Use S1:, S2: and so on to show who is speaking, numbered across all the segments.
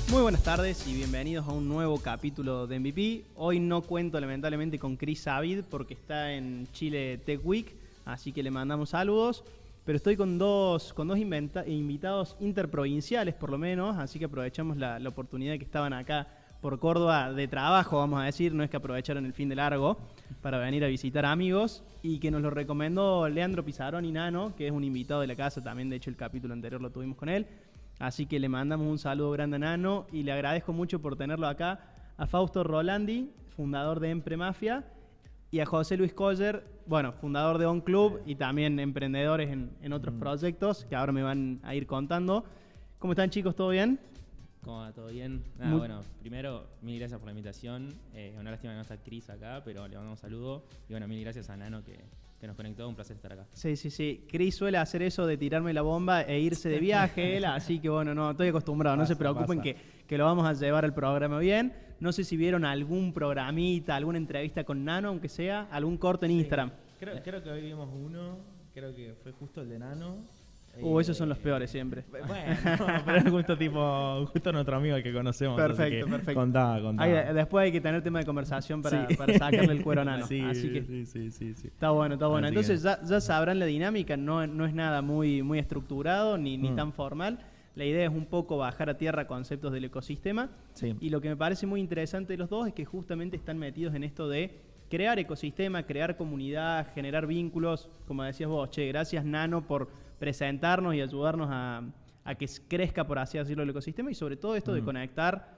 S1: Muy buenas tardes y bienvenidos a un nuevo capítulo de MVP. Hoy no cuento lamentablemente con Chris Savid porque está en Chile Tech Week, así que le mandamos saludos. Pero estoy con dos invitados interprovinciales por lo menos, así que aprovechamos la oportunidad que estaban acá por Córdoba de trabajo, vamos a decir, no es que aprovecharon el fin de largo para venir a visitar amigos, y que nos lo recomendó Leandro Pizarrón y Nano, que es un invitado de la casa también, de hecho el capítulo anterior lo tuvimos con él. Así que le mandamos un saludo grande a Nano y le agradezco mucho por tenerlo acá, a Fausto Rolandi, fundador de Empremafia, y a José Luis Coller, bueno, fundador de On Club y también emprendedores en otros proyectos que ahora me van a ir contando. ¿Cómo están, chicos? ¿Todo bien?
S2: ¿Cómo va? ¿Todo bien? Nada, bueno, primero, mil gracias por la invitación. Una lástima que no está Cris acá, pero le mandamos un saludo. Y bueno, mil gracias a Nano que nos conectó. Un placer estar acá.
S1: Sí. Cris suele hacer eso de tirarme la bomba e irse de viaje, él, así que bueno, no, estoy acostumbrado. No se preocupen que lo vamos a llevar al programa bien. No sé si vieron algún programita, alguna entrevista con Nano, aunque sea, algún corte en Instagram.
S3: Creo que hoy vimos uno, creo que fue justo el de Nano.
S1: Esos son los peores siempre.
S3: Bueno, pero es justo nuestro amigo el que conocemos.
S1: Perfecto.
S3: Contá.
S1: Después hay que tener tema de conversación para sacarle el cuero a Nano.
S3: Sí,
S1: así que
S3: sí.
S1: Está bueno.
S3: Así
S1: Entonces ya sabrán la dinámica, no es nada muy estructurado ni tan formal. La idea es un poco bajar a tierra conceptos del ecosistema.
S3: Sí.
S1: Y lo que me parece muy interesante de los dos es que justamente están metidos en esto de crear ecosistema, crear comunidad, generar vínculos. Como decías vos, gracias Nano por presentarnos y ayudarnos a que crezca, por así decirlo, el ecosistema, y sobre todo esto de conectar.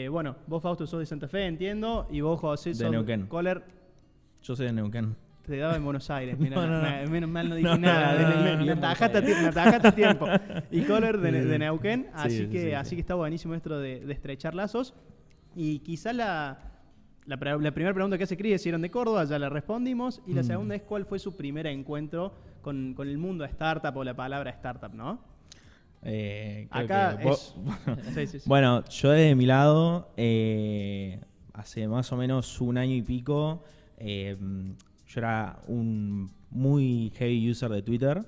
S1: Bueno, vos, Fausto, sos de Santa Fe, entiendo, y vos, José, sos
S3: de Neuquén.
S1: Coller.
S3: Yo soy de Neuquén.
S1: Te daba en Buenos Aires, mira,
S3: No.
S1: menos mal no dije nada. Me atajaste a tiempo. Y Coller de Neuquén, así que está buenísimo esto de estrechar lazos. Y quizá la primera pregunta que hace Cris es si eran de Córdoba, ya la respondimos. Y la segunda es cuál fue su primer encuentro con el mundo de startup o la palabra startup, ¿no? Acá sí.
S3: Bueno, yo de mi lado, hace más o menos un año y pico, yo era un muy heavy user de Twitter,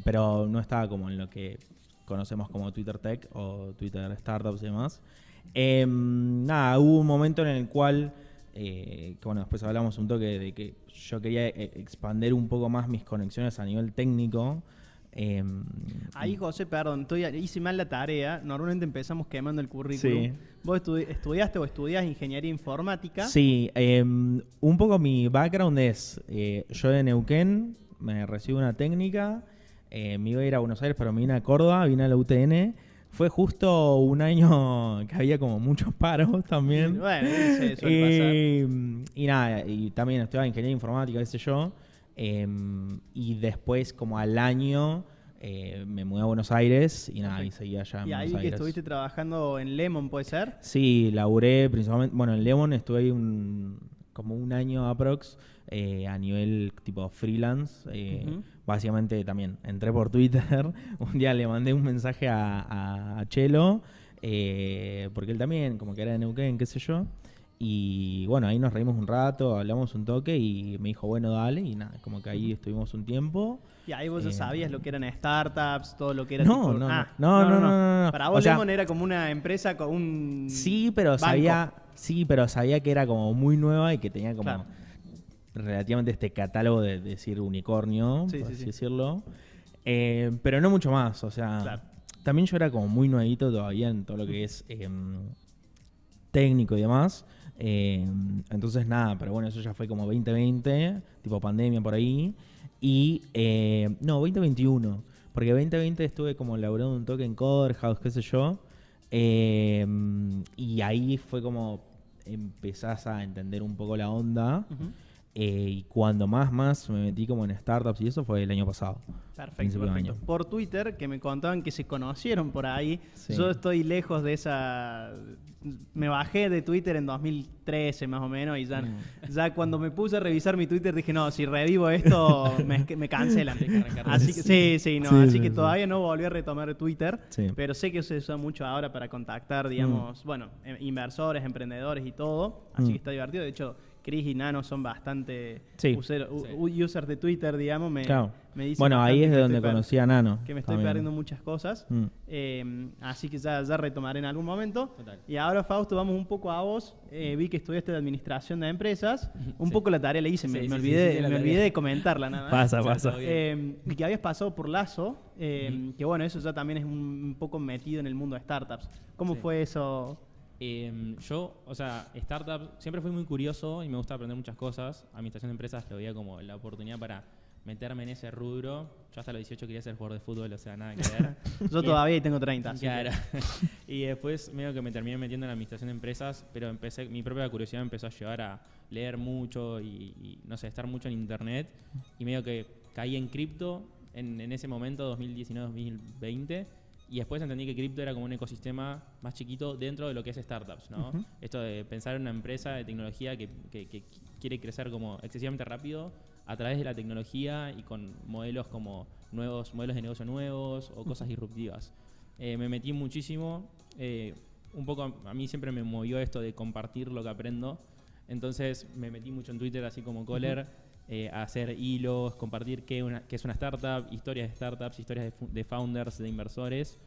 S3: pero no estaba como en lo que conocemos como Twitter Tech o Twitter Startups y demás. Hubo un momento en el cual, que bueno, después hablamos un toque de que yo quería expandir un poco más mis conexiones a nivel técnico.
S1: Ahí, José, perdón, hice mal la tarea. Normalmente empezamos quemando el currículum.
S3: Sí.
S1: ¿Vos estudiaste o estudiás ingeniería informática?
S3: Sí, un poco mi background es, yo de Neuquén, me recibo una técnica, me iba a ir a Buenos Aires, pero me vine a Córdoba, vine a la UTN. Fue justo un año que había como muchos paros también.
S1: Bueno, sí, suele pasar.
S3: Y nada, y también estudiaba ingeniería informática, qué sé yo. Y después, como al año, me mudé a Buenos Aires y nada, y seguía allá en
S1: ¿Y
S3: Buenos
S1: ahí
S3: Aires.
S1: que estuviste trabajando en Lemon, puede ser?
S3: Sí, laburé principalmente, bueno, en Lemon estuve ahí como un año aprox, a nivel tipo freelance. Básicamente también entré por Twitter. Un día le mandé un mensaje a Chelo, porque él también, como que era de Neuquén, qué sé yo. Y bueno, ahí nos reímos un rato, hablamos un toque y me dijo, bueno, dale. Y nada, como que ahí estuvimos un tiempo.
S1: Y ahí vos ya sabías lo que eran startups, todo lo que era
S3: No.
S1: Para vos,
S3: o sea,
S1: Lemon era como una empresa con un
S3: Sí, pero sabía que era como muy nueva y que tenía como relativamente este catálogo de decir unicornio, por así decirlo. Pero no mucho más, o sea, también yo era como muy nuevito todavía en todo lo que es técnico y demás. Entonces nada, pero bueno, eso ya fue como 2020, tipo pandemia por ahí. Y 2021, porque 2020 estuve como laburando un toque en Coder House, qué sé yo. Y ahí fue como empezás a entender un poco la onda. Y cuando más me metí como en startups y eso fue el año pasado.
S1: Perfecto.
S3: Año.
S1: Por Twitter, que me contaban que se conocieron por ahí.
S3: Sí.
S1: Yo estoy lejos de esa... Me bajé de Twitter en 2013 más o menos y ya cuando me puse a revisar mi Twitter dije, no, si revivo esto me cancelan. Así que así que todavía no volví a retomar Twitter, pero sé que se usa mucho ahora para contactar, digamos, bueno, inversores, emprendedores y todo, así que está divertido. De hecho, Chris y Nano son bastante
S3: Sí.
S1: users de Twitter, digamos.
S3: Claro.
S1: Me dicen
S3: Bueno, ahí
S1: bastante
S3: es de
S1: que
S3: donde conocí a Nano.
S1: que me estoy
S3: también.
S1: perdiendo muchas cosas. Así que ya retomaré en algún momento.
S2: Total.
S1: Y ahora, Fausto, vamos un poco a vos. Vi que estudiaste de administración de empresas. Un
S2: Sí.
S1: poco la tarea la hice,
S2: Sí,
S1: me
S2: sí,
S1: olvidé,
S2: sí, la
S1: me
S2: tarea.
S1: olvidé de comentarla nada más.
S3: Pasa.
S2: Todo bien.
S1: Y que habías pasado por Lazo, que bueno, eso ya también es un poco metido en el mundo de startups. ¿Cómo
S2: Sí.
S1: fue eso?
S2: Yo, o sea, startup, siempre fui muy curioso y me gusta aprender muchas cosas. Administración de empresas lo veía como la oportunidad para meterme en ese rubro. Yo hasta los 18 quería ser jugador de fútbol, o sea, nada que ver.
S1: Yo todavía tengo 30. Así
S2: Claro. Y después medio que me terminé metiendo en la administración de empresas, pero mi propia curiosidad me empezó a llevar a leer mucho y no sé, estar mucho en internet. Y medio que caí en cripto en ese momento, 2019-2020. Y después entendí que cripto era como un ecosistema más chiquito dentro de lo que es startups, ¿no?
S1: Ujú.
S2: Esto de pensar en una empresa de tecnología que quiere crecer como excesivamente rápido a través de la tecnología y con modelos como nuevos modelos de negocio nuevos o cosas disruptivas. Me metí muchísimo. Un poco a mí siempre me movió esto de compartir lo que aprendo. Entonces me metí mucho en Twitter, así como Kohler, a hacer hilos, compartir qué es una startup, historias de startups, historias de founders, de inversores.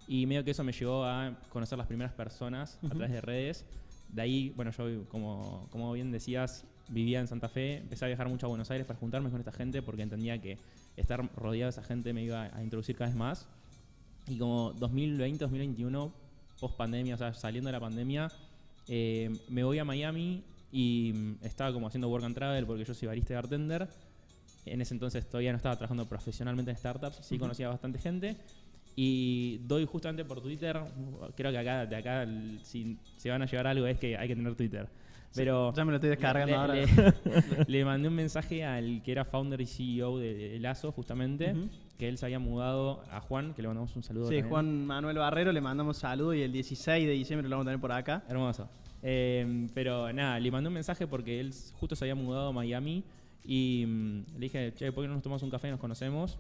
S2: Y medio que eso me llevó a conocer las primeras personas a través de redes. De ahí, bueno, yo como bien decías, vivía en Santa Fe, empecé a viajar mucho a Buenos Aires para juntarme con esta gente porque entendía que estar rodeado de esa gente me iba a introducir cada vez más. Y como 2020, 2021, post pandemia, o sea, saliendo de la pandemia, me voy a Miami y estaba como haciendo work and travel porque yo soy barista y bartender. En ese entonces todavía no estaba trabajando profesionalmente en startups, sí conocía bastante gente. Y doy justamente por Twitter, creo que de acá si se van a llevar algo es que hay que tener Twitter. Pero
S1: Ya me lo estoy descargando ahora.
S2: le mandé un mensaje al que era founder y CEO de Lazo, justamente, que él se había mudado a Juan, que le mandamos un saludo.
S1: Sí,
S2: también.
S1: Juan Manuel Barrero, le mandamos saludos y el 16 de diciembre lo vamos a tener por acá.
S2: Hermoso. Pero nada, le mandé un mensaje porque él justo se había mudado a Miami y le dije, che, ¿por qué no nos tomamos un café y nos conocemos?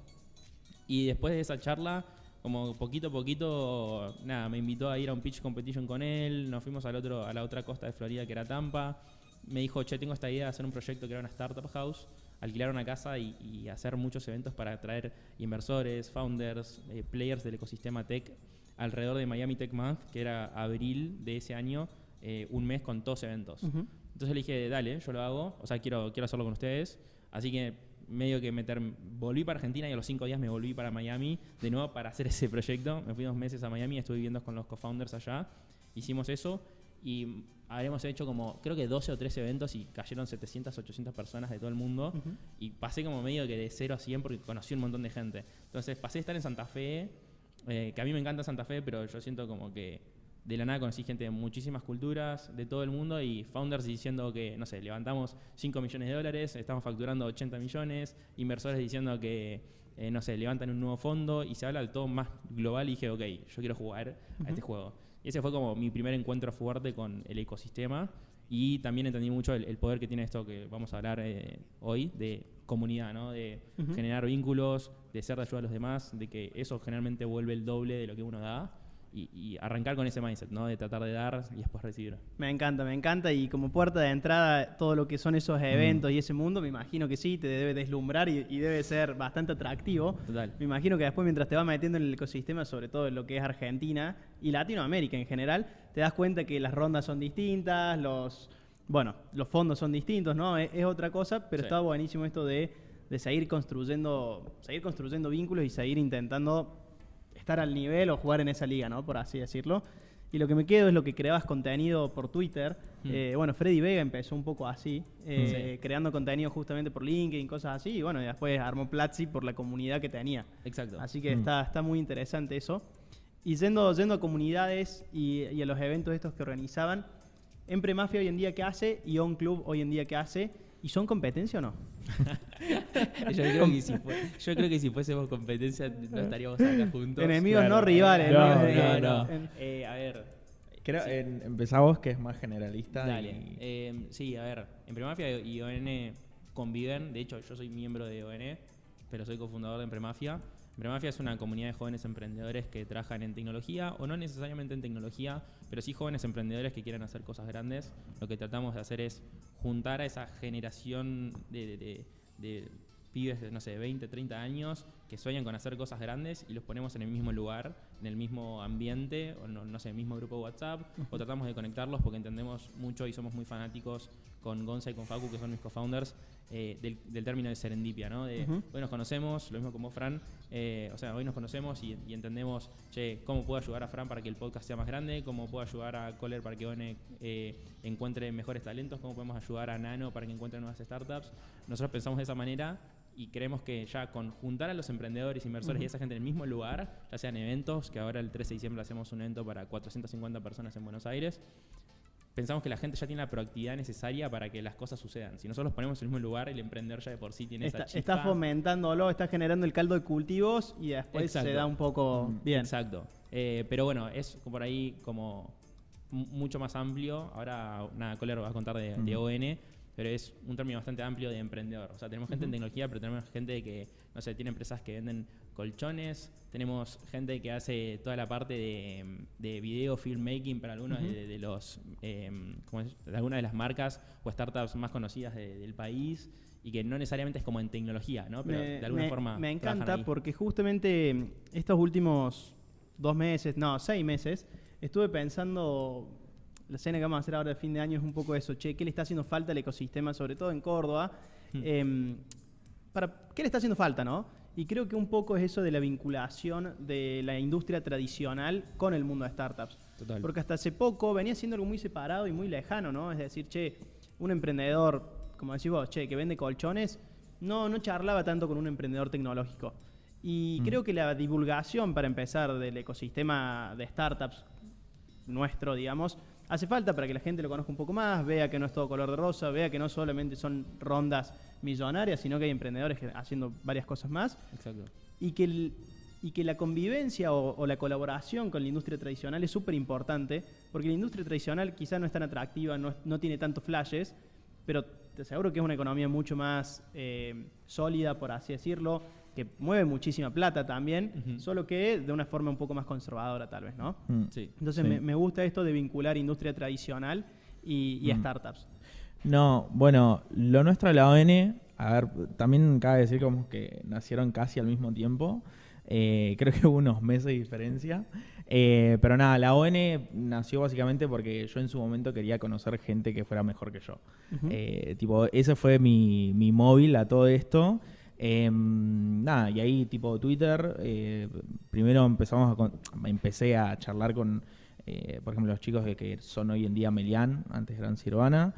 S2: Y después de esa charla, como poquito a poquito, nada, me invitó a ir a un pitch competition con él, nos fuimos a la otra costa de Florida que era Tampa. Me dijo, che, tengo esta idea de hacer un proyecto que era una startup house, alquilar una casa y hacer muchos eventos para atraer inversores, founders, players del ecosistema tech alrededor de Miami Tech Month, que era abril de ese año, un mes con todos eventos. Entonces le dije, dale, yo lo hago, o sea, quiero hacerlo con ustedes. Así que medio que volví para Argentina y a los 5 días me volví para Miami de nuevo para hacer ese proyecto. Me fui 2 meses a Miami, estuve viviendo con los co-founders allá. Hicimos eso y habremos hecho como, creo que 12 o 13 eventos y cayeron 700, 800 personas de todo el mundo. Y pasé como medio que de 0 a 100 porque conocí un montón de gente. Entonces pasé de estar en Santa Fe, que a mí me encanta Santa Fe, pero yo siento como que de la nada conocí gente de muchísimas culturas, de todo el mundo, y founders diciendo que, no sé, levantamos $5 millones, estamos facturando 80 millones, inversores diciendo que, no sé, levantan un nuevo fondo, y se habla de todo más global, y dije, ok, yo quiero jugar a este juego. Y ese fue como mi primer encuentro fuerte con el ecosistema, y también entendí mucho el poder que tiene esto que vamos a hablar hoy, de comunidad, ¿no? De generar vínculos, de ser de ayuda a los demás, de que eso generalmente vuelve el doble de lo que uno da. Y arrancar con ese mindset, ¿no? De tratar de dar y después recibir.
S1: Me encanta. Y como puerta de entrada, todo lo que son esos eventos y ese mundo, me imagino que sí, te debe deslumbrar y debe ser bastante atractivo.
S2: Total.
S1: Me imagino que después, mientras te vas metiendo en el ecosistema, sobre todo en lo que es Argentina y Latinoamérica en general, te das cuenta que las rondas son distintas, los fondos son distintos, ¿no? Es otra cosa, pero
S2: Sí.
S1: está buenísimo esto de seguir construyendo vínculos y seguir intentando estar al nivel o jugar en esa liga, ¿no? Por así decirlo. Y lo que me quedo es lo que creabas contenido por Twitter. Freddy Vega empezó un poco así, creando contenido justamente por LinkedIn, cosas así. Y bueno, y después armó Platzi por la comunidad que tenía.
S2: Exacto.
S1: Así que está muy interesante eso. Y yendo a comunidades y a los eventos estos que organizaban, Empremafia hoy en día ¿qué hace? Y On Club hoy en día ¿qué hace? ¿Y son competencia o no?
S2: Yo creo que si fuésemos competencia no estaríamos acá juntos.
S1: Enemigos
S3: Claro.
S1: no rivales.
S3: No,
S2: No.
S3: no.
S2: A ver.
S3: Creo,
S2: Sí.
S3: empezá vos, que es más generalista.
S2: Dale. Sí, a ver. Empremafia y ON conviven. De hecho, yo soy miembro de ON, pero soy cofundador de Empremafia. Empremafia es una comunidad de jóvenes emprendedores que trabajan en tecnología, o no necesariamente en tecnología, pero sí jóvenes emprendedores que quieren hacer cosas grandes. Lo que tratamos de hacer es juntar a esa generación de pibes de, no sé, 20, 30 años que sueñan con hacer cosas grandes y los ponemos en el mismo lugar, en el mismo ambiente, o no sé, el mismo grupo de WhatsApp, o tratamos de conectarlos porque entendemos mucho y somos muy fanáticos con Gonza y con Facu, que son mis co-founders, del término de serendipia, ¿no? Hoy nos conocemos, lo mismo como Fran, hoy nos conocemos y entendemos, cómo puedo ayudar a Fran para que el podcast sea más grande, cómo puedo ayudar a Coller para que One encuentre mejores talentos, cómo podemos ayudar a Nano para que encuentre nuevas startups. Nosotros pensamos de esa manera y creemos que ya con juntar a los emprendedores, inversores y esa gente en el mismo lugar, ya sean eventos, que ahora el 13 de diciembre hacemos un evento para 450 personas en Buenos Aires, pensamos que la gente ya tiene la proactividad necesaria para que las cosas sucedan. Si nosotros los ponemos en el mismo lugar, el emprendedor ya de por sí tiene esa chispa.
S1: Está fomentándolo, está generando el caldo de cultivos y después se da un poco bien.
S2: Exacto. Pero bueno, es por ahí como mucho más amplio. Ahora, Coller va a contar de ON, pero es un término bastante amplio de emprendedor. O sea, tenemos gente en tecnología, pero tenemos gente que, no sé, tiene empresas que venden colchones, tenemos gente que hace toda la parte de video filmmaking para algunos de los de algunas de las marcas o startups más conocidas del país y que no necesariamente es como en tecnología, ¿no? Pero de alguna forma
S1: me encanta porque justamente estos últimos 6 meses estuve pensando. La cena que vamos a hacer ahora de fin de año es un poco eso. ¿Qué le está haciendo falta al ecosistema, sobre todo en Córdoba? ¿Qué le está haciendo falta, no? Y creo que un poco es eso de la vinculación de la industria tradicional con el mundo de startups.
S2: Total.
S1: Porque hasta hace poco venía siendo algo muy separado y muy lejano, ¿no? Es decir, un emprendedor, como decís vos, que vende colchones, no charlaba tanto con un emprendedor tecnológico. Y creo que la divulgación, para empezar, del ecosistema de startups nuestro, digamos, hace falta para que la gente lo conozca un poco más, vea que no es todo color de rosa, vea que no solamente son rondas millonarias, sino que hay emprendedores haciendo varias cosas más.
S2: Exacto.
S1: Y que la convivencia o la colaboración con la industria tradicional es súper importante, porque la industria tradicional quizás no es tan atractiva, no tiene tantos flashes, pero te aseguro que es una economía mucho más sólida, por así decirlo, que mueve muchísima plata también, solo que de una forma un poco más conservadora tal vez, ¿no?
S2: Sí.
S1: Entonces
S3: Sí.
S1: me gusta esto de vincular industria tradicional y startups.
S3: No, bueno, lo nuestro de la ON, a ver, también cabe decir como que nacieron casi al mismo tiempo. Creo que hubo unos meses de diferencia. Pero nada, la ON nació básicamente porque yo en su momento quería conocer gente que fuera mejor que yo. Ese fue mi móvil a todo esto. Nada, y ahí tipo Twitter, primero empecé a charlar con, por ejemplo, los chicos que son hoy en día Melián, antes eran Sirvana.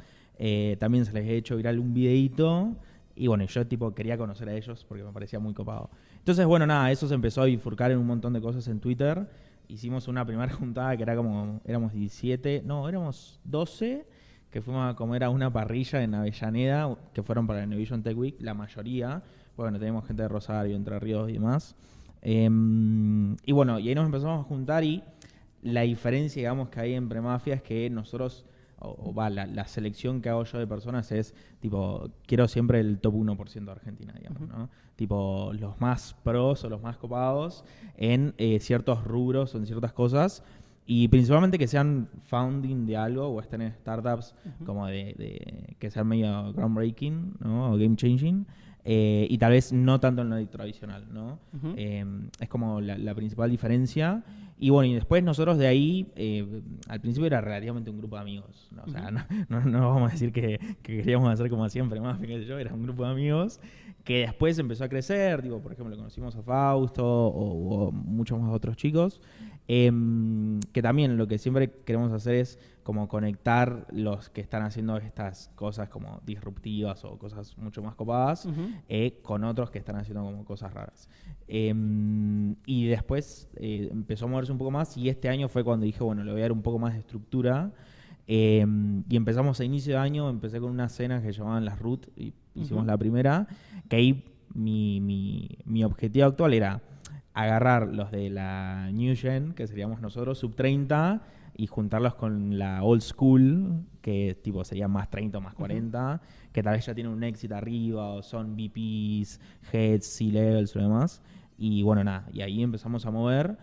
S3: También se les he hecho viral un videíto y bueno, yo quería conocer a ellos porque me parecía muy copado. Entonces, bueno, nada, eso se empezó a bifurcar en un montón de cosas en Twitter. Hicimos una primera juntada que era como, éramos 12, que fuimos a comer a una parrilla en Avellaneda, que fueron para el Innovation Tech Week, la mayoría. Bueno, tenemos gente de Rosario, Entre Ríos y demás. Y bueno, y ahí nos empezamos a juntar y la diferencia, digamos, que hay en Empremafia es que nosotros, la selección que hago yo de personas es, quiero siempre el top 1% de Argentina, digamos, ¿no? Los más pros o los más copados en ciertos rubros o en ciertas cosas. Y principalmente que sean founding de algo o estén en startups como que sean medio groundbreaking, ¿no? O game changing. Y tal vez no tanto en lo tradicional, ¿no? Es como la principal diferencia. Y bueno, y después nosotros de ahí, al principio era relativamente un grupo de amigos, ¿no? O sea, no vamos a decir que queríamos hacer como siempre, más que yo, era un grupo de amigos que después empezó a crecer, por ejemplo, conocimos a Fausto o muchos más otros chicos, que también lo que siempre queremos hacer es como conectar los que están haciendo estas cosas como disruptivas o cosas mucho más copadas con otros que están haciendo como cosas raras. Y después empezó a moverse un poco más y este año fue cuando dije, bueno, le voy a dar un poco más de estructura. Y empezamos a inicio de año, empecé con unas cenas que llamaban las Root y hicimos la primera, que ahí mi objetivo actual era agarrar los de la New Gen, que seríamos nosotros, sub 30, y juntarlos con la Old School, que sería más 30 o más 40, que tal vez ya tienen un éxito arriba, o son VPs, Heads, C-Levels o demás. y bueno, nada, y ahí empezamos a mover.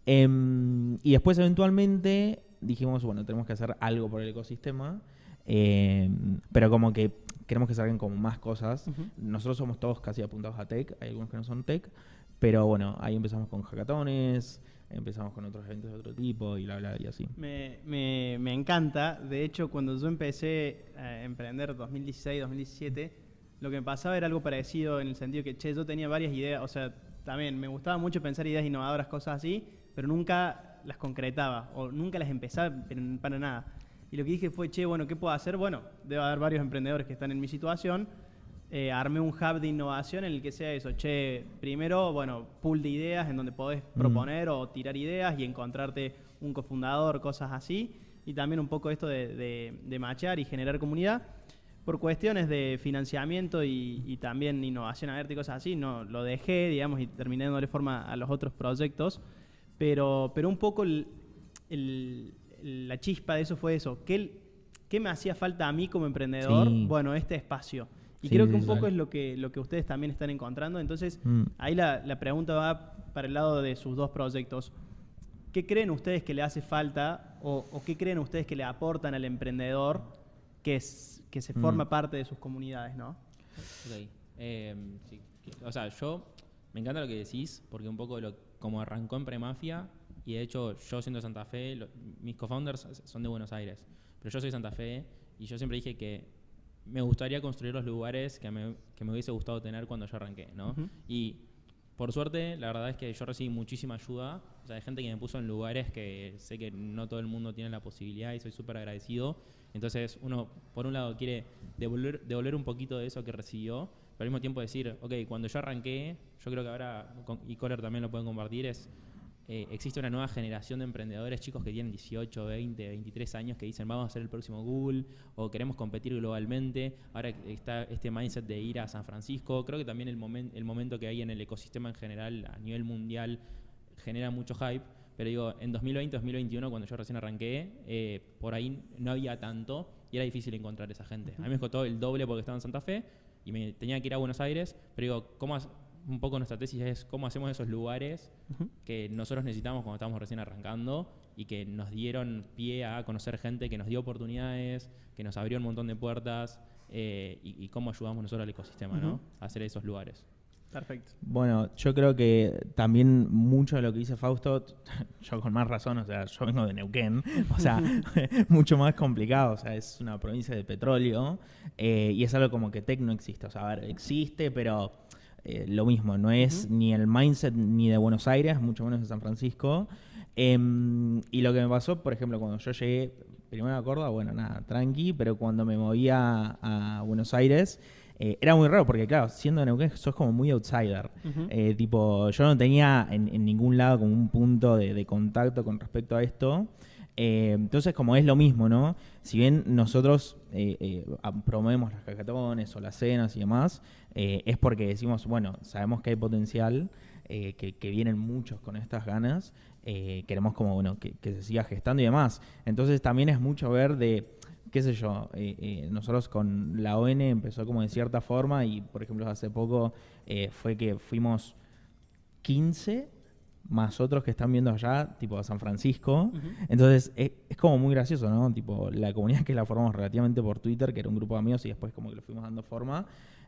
S3: Y después eventualmente dijimos, bueno, tenemos que hacer algo por el ecosistema, pero como que queremos que salgan como más cosas. Nosotros somos todos casi apuntados a tech, hay algunos que no son tech, pero bueno, ahí empezamos con hackatones, empezamos con otros eventos de otro tipo y bla, bla, y así.
S1: Me encanta. De hecho, cuando yo empecé a emprender 2016, 2017, lo que me pasaba era algo parecido en el sentido que, yo tenía varias ideas, o sea, también me gustaba mucho pensar ideas innovadoras, cosas así, pero nunca las concretaba o nunca las empezaba para nada. Y lo que dije fue, bueno, ¿qué puedo hacer? Bueno, debe haber varios emprendedores que están en mi situación. Armé un hub de innovación en el que sea eso. Primero, bueno, pool de ideas en donde podés proponer o tirar ideas y encontrarte un cofundador, cosas así. Y también un poco esto de matchar y generar comunidad. Por cuestiones de financiamiento y también innovación abierta y cosas así, no lo dejé, digamos, y terminé dándole forma a los otros proyectos. Pero un poco la chispa de eso fue eso. ¿Qué me hacía falta a mí como emprendedor?
S3: Sí.
S1: Bueno, este espacio. Y
S3: Sí,
S1: creo que
S3: sí,
S1: un poco
S3: sí.
S1: es lo que ustedes también están encontrando. Entonces, ahí la pregunta va para el lado de sus dos proyectos. ¿Qué creen ustedes que le hace falta o qué creen ustedes que le aportan al emprendedor que se forma parte de sus comunidades, ¿no?
S2: Ok. Sí. O sea, me encanta lo que decís, porque un poco como arrancó en Premafia, y de hecho yo siendo de Santa Fe, mis co-founders son de Buenos Aires, pero yo soy de Santa Fe y yo siempre dije que me gustaría construir los lugares que me hubiese gustado tener cuando yo arranqué, ¿no? Y por suerte, la verdad es que yo recibí muchísima ayuda, o sea, de gente que me puso en lugares que sé que no todo el mundo tiene la posibilidad y soy súper agradecido. Entonces uno, por un lado, quiere devolver un poquito de eso que recibió, pero al mismo tiempo decir, ok, cuando yo arranqué, yo creo que ahora, y Coller también lo pueden compartir, existe una nueva generación de emprendedores, chicos que tienen 18, 20, 23 años, que dicen vamos a ser el próximo Google o queremos competir globalmente. Ahora está este mindset de ir a San Francisco. Creo que también el momento que hay en el ecosistema en general a nivel mundial genera mucho hype. Pero digo, en 2020, 2021, cuando yo recién arranqué, por ahí no había tanto y era difícil encontrar esa gente. A mí me costó el doble porque estaba en Santa Fe y me tenía que ir a Buenos Aires, pero digo, un poco nuestra tesis es cómo hacemos esos lugares que nosotros necesitamos cuando estábamos recién arrancando y que nos dieron pie a conocer gente, que nos dio oportunidades, que nos abrió un montón de puertas y cómo ayudamos nosotros al ecosistema, ¿no? A hacer esos lugares.
S1: Perfecto.
S3: Bueno, yo creo que también mucho de lo que dice Fausto, yo con más razón, o sea, yo vengo de Neuquén, o sea, mucho más complicado, o sea, es una provincia de petróleo y es algo como que tech no existe, o sea, a ver, existe, pero lo mismo, no es ni el mindset ni de Buenos Aires, mucho menos de San Francisco. Y lo que me pasó, por ejemplo, cuando yo llegué primero a Córdoba, bueno, nada, tranqui, pero cuando me movía a Buenos Aires, era muy raro, porque claro, siendo de Neuquén sos como muy outsider. Tipo, yo no tenía en ningún lado como un punto de contacto con respecto a esto. Entonces, como es lo mismo, ¿no? Si bien nosotros promovemos las hackatones o las cenas y demás, es porque decimos, bueno, sabemos que hay potencial, que vienen muchos con estas ganas, queremos como, bueno, que se siga gestando y demás. Entonces, también es mucho ver de, qué sé yo, nosotros con la ON empezó como de cierta forma y, por ejemplo, hace poco fue que fuimos 15 más otros que están viendo allá, tipo a San Francisco. Entonces es como muy gracioso, ¿no? Tipo, la comunidad que la formamos relativamente por Twitter, que era un grupo de amigos y después como que lo fuimos dando forma.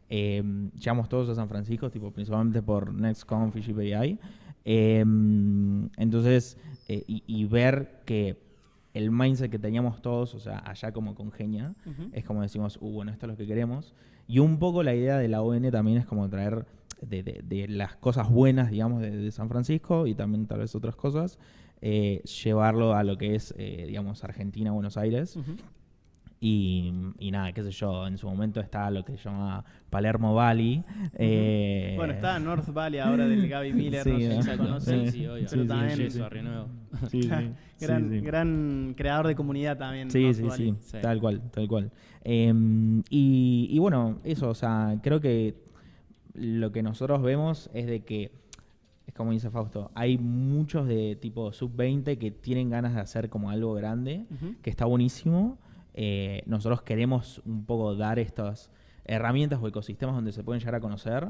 S3: Llegamos todos a San Francisco, tipo principalmente por NextConf y GPI. Entonces, y ver que el mindset que teníamos todos, o sea, allá como congenia, es como decimos, bueno, esto es lo que queremos. Y un poco la idea de la ON también es como traer de las cosas buenas, digamos, de San Francisco y también tal vez otras cosas, llevarlo a lo que es, digamos, Argentina, Buenos Aires. Y nada, qué sé yo, en su momento está lo que se llama Palermo Valley.
S1: Bueno, está North Valley ahora del Gaby Miller,
S3: sí,
S1: no sé si se
S2: Exacto,
S1: conoce.
S2: sí, obvio.
S1: Pero también,
S2: Eso, Barrio Nuevo.
S1: gran creador de comunidad también.
S3: Sí,
S1: North
S3: sí,
S1: Valley.
S3: sí, tal cual, tal cual. Y bueno, eso, o sea, creo que lo que nosotros vemos es de que, es como dice Fausto, hay muchos de tipo sub-20 que tienen ganas de hacer como algo grande, que está buenísimo. Nosotros queremos un poco dar estas herramientas o ecosistemas donde se pueden llegar a conocer.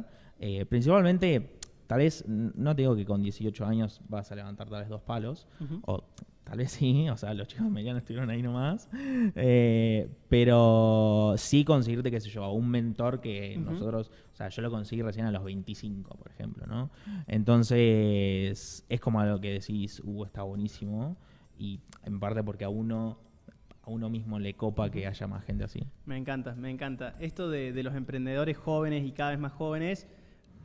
S3: Principalmente tal vez, no te digo que con 18 años vas a levantar tal vez 2 palos, o tal vez sí, o sea, los chicos medianos estuvieron ahí nomás, pero sí conseguirte, qué sé yo, un mentor que nosotros, o sea, yo lo conseguí recién a los 25, por ejemplo, ¿no? Entonces, es como algo que decís, está buenísimo, y en parte porque a uno mismo le copa que haya más gente así.
S1: Me encanta, me encanta. Esto de los emprendedores jóvenes y cada vez más jóvenes,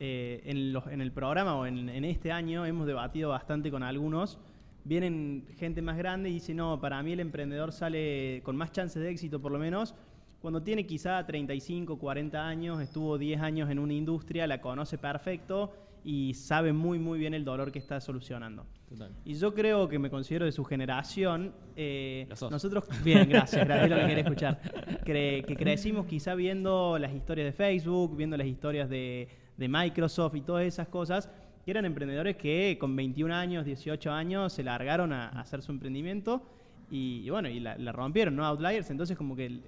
S1: en el programa o en este año hemos debatido bastante con algunos. Vienen gente más grande y dice, no, para mí el emprendedor sale con más chances de éxito por lo menos cuando tiene quizá 35, 40 años, estuvo 10 años en una industria, la conoce perfecto y sabe muy muy bien el dolor que está solucionando.
S2: Total.
S1: Y yo creo que me considero de su generación.
S2: Lo sos.
S1: Nosotros, bien, gracias, es lo que quería escuchar. Que crecimos quizá viendo las historias de Facebook, viendo las historias de Microsoft y todas esas cosas, que eran emprendedores que con 21 años, 18 años se largaron a hacer su emprendimiento y bueno, y la rompieron, ¿no? Outliers, entonces como que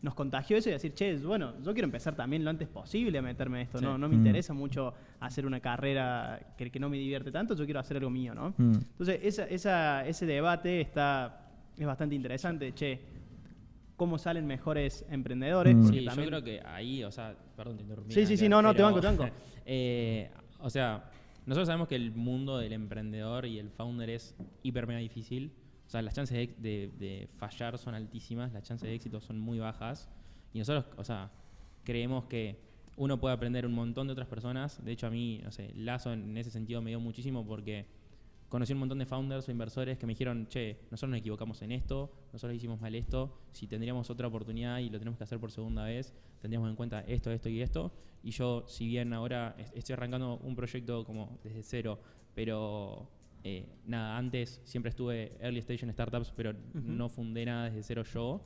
S1: nos contagió eso y decir, che, bueno, yo quiero empezar también lo antes posible a meterme en esto,
S2: Sí.
S1: no me interesa mucho hacer una carrera que no me divierte tanto, yo quiero hacer algo mío, ¿no? Entonces, ese debate es bastante interesante, che, ¿cómo salen mejores emprendedores? Porque
S2: Sí,
S1: también...
S2: yo creo que ahí, o sea, perdón, te interrumpí.
S1: Sí, no, te banco.
S2: O sea, nosotros sabemos que el mundo del emprendedor y el founder es hiper mega difícil. O sea, las chances de fallar son altísimas, las chances de éxito son muy bajas. Y nosotros, o sea, creemos que uno puede aprender un montón de otras personas. De hecho, a mí, no sé, Lazo en ese sentido me dio muchísimo porque conocí un montón de founders o inversores que me dijeron, che, nosotros nos equivocamos en esto, nosotros hicimos mal esto, si tendríamos otra oportunidad y lo tenemos que hacer por segunda vez, tendríamos en cuenta esto y esto. Y yo, si bien ahora estoy arrancando un proyecto como desde cero, pero nada, antes siempre estuve early stage en startups, pero no fundé nada desde cero yo.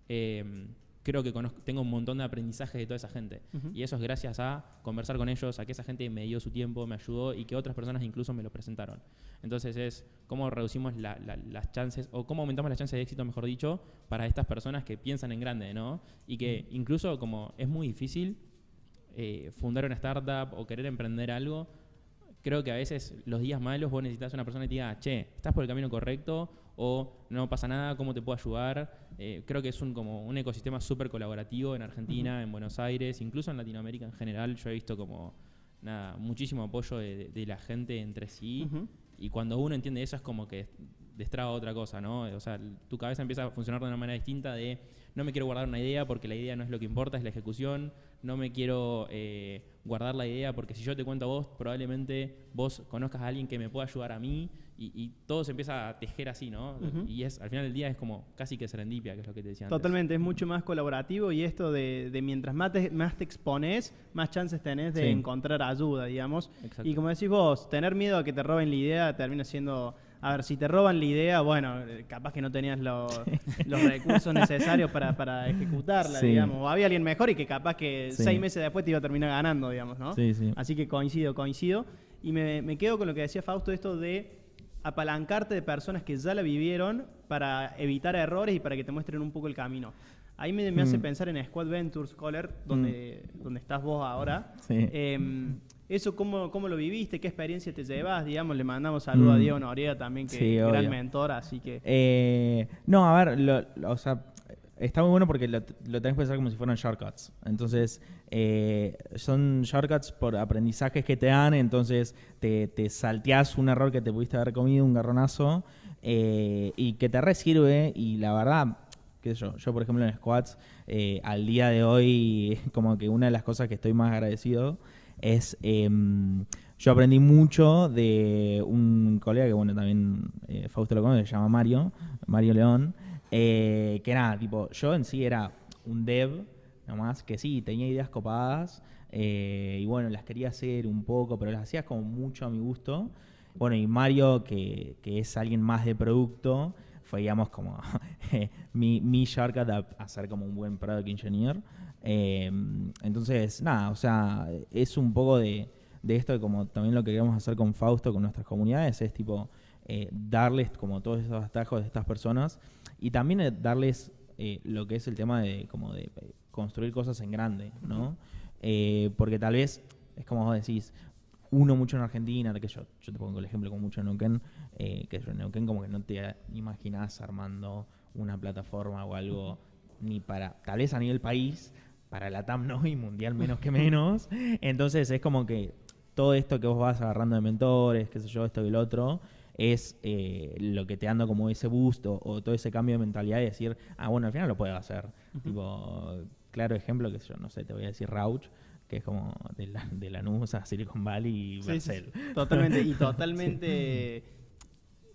S2: Creo que tengo un montón de aprendizaje de toda esa gente. Y eso es gracias a conversar con ellos, a que esa gente me dio su tiempo, me ayudó y que otras personas incluso me lo presentaron. Entonces es cómo reducimos las chances, o cómo aumentamos las chances de éxito, mejor dicho, para estas personas que piensan en grande, ¿no? Y que incluso como es muy difícil fundar una startup o querer emprender algo, creo que a veces los días malos vos necesitas una persona que te diga, che, ¿estás por el camino correcto? O no pasa nada, ¿cómo te puedo ayudar? Creo que es como un ecosistema súper colaborativo en Argentina, en Buenos Aires, incluso en Latinoamérica en general. Yo he visto como muchísimo apoyo de la gente entre sí. Y cuando uno entiende eso es como que destraba otra cosa, ¿no? O sea, tu cabeza empieza a funcionar de una manera distinta de no me quiero guardar una idea porque la idea no es lo que importa, es la ejecución. No me quiero guardar la idea porque si yo te cuento a vos, probablemente vos conozcas a alguien que me pueda ayudar a mí y todo se empieza a tejer así, ¿no? Y al final del día es como casi que serendipia, que es lo que te decía antes.
S1: Totalmente, es mucho más colaborativo y esto de mientras más te expones, más chances tenés de encontrar ayuda, digamos.
S2: Exacto.
S1: Y como decís vos, tener miedo a que te roben la idea termina siendo... A ver, si te roban la idea, bueno, capaz que no tenías los recursos necesarios para ejecutarla, digamos. O había alguien mejor y que capaz que 6 meses después te iba a terminar ganando, digamos, ¿no?
S3: Sí.
S1: Así que coincido. Y me quedo con lo que decía Fausto, esto de apalancarte de personas que ya la vivieron para evitar errores y para que te muestren un poco el camino. Ahí me hace pensar en Squad Ventures, Coller, donde estás vos ahora.
S3: Sí.
S1: Eso, ¿cómo lo viviste? ¿Qué experiencia te llevas? Digamos, le mandamos saludos a Diego Noriega también, que es gran mentor, así que...
S3: No, a ver, o sea, está muy bueno porque lo tenés que pensar como si fueran shortcuts. Entonces, son shortcuts por aprendizajes que te dan, entonces te salteás un error que te pudiste haber comido, un garronazo, y que te resirve, y la verdad... Yo por ejemplo en Squads, al día de hoy, como que una de las cosas que estoy más agradecido es, yo aprendí mucho de un colega que bueno, también Fausto lo conoce, se llama Mario León, que nada, tipo, yo en sí era un dev, nomás, que sí, tenía ideas copadas, y bueno, las quería hacer un poco, pero las hacía como mucho a mi gusto. Bueno, y Mario, que es alguien más de producto, fue, digamos, como mi shortcut a ser como un buen product engineer. Entonces, nada, o sea, es un poco de esto, de como también lo que queremos hacer con Fausto, con nuestras comunidades, es tipo darles como todos esos atajos de estas personas y también darles lo que es el tema de como de construir cosas en grande, ¿no? Porque tal vez, es como vos decís, uno mucho en Argentina, que yo te pongo el ejemplo con mucho en Neuquén, que yo en Neuquén como que no te imaginás armando una plataforma o algo ni para, tal vez a nivel país, para la TAM no y mundial menos que menos. Entonces es como que todo esto que vos vas agarrando de mentores, qué sé yo, esto y el otro, es lo que te anda como ese boost o todo ese cambio de mentalidad y decir, bueno, al final lo puedo hacer. Tipo, claro ejemplo, que yo no sé, te voy a decir Rauch, que es como de Lanús a Silicon Valley y Vercel.
S1: Sí. Totalmente, y totalmente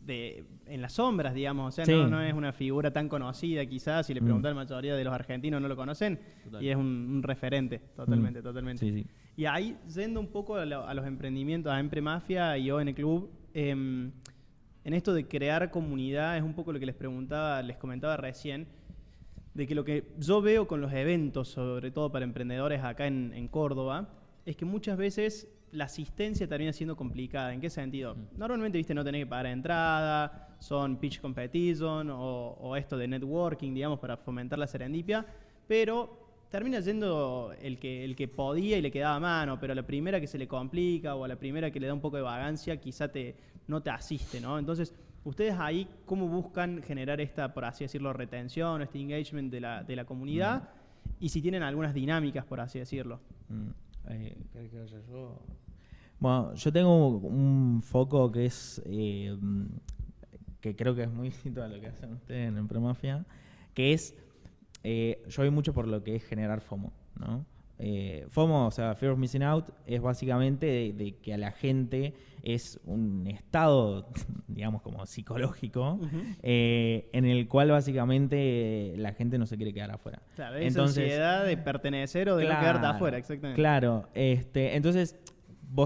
S1: en las sombras, digamos. O sea,
S3: Sí.
S1: no es una figura tan conocida, quizás. Si le preguntas a la mayoría de los argentinos, no lo conocen. Total. Y es un referente, totalmente.
S3: Sí, sí.
S1: Y ahí, yendo un poco a los emprendimientos, a Empremafia y ON Club, en esto de crear comunidad, es un poco lo que les comentaba recién, de que lo que yo veo con los eventos, sobre todo para emprendedores acá en Córdoba, es que muchas veces la asistencia termina siendo complicada. ¿En qué sentido? Normalmente, viste, no tenés que pagar entrada, son pitch competition o esto de networking, digamos, para fomentar la serendipia, pero termina yendo el que podía y le quedaba a mano, pero a la primera que se le complica o a la primera que le da un poco de vagancia, quizá no te asiste, ¿no? Entonces, ustedes ahí, ¿cómo buscan generar esta, por así decirlo, retención, este engagement de la comunidad? Y si tienen algunas dinámicas, por así decirlo.
S3: ¿Querés que vaya yo? Bueno, yo tengo un foco que es que creo que es muy distinto a lo que hacen ustedes en Empremafia, que es yo voy mucho por lo que es generar FOMO, ¿no? FOMO, o sea, Fear of Missing Out, es básicamente de que a la gente es un estado, digamos, como psicológico, en el cual básicamente la gente no se quiere quedar afuera.
S1: Claro, esa ansiedad de pertenecer o de no quedarte afuera, exactamente.
S3: Claro, entonces,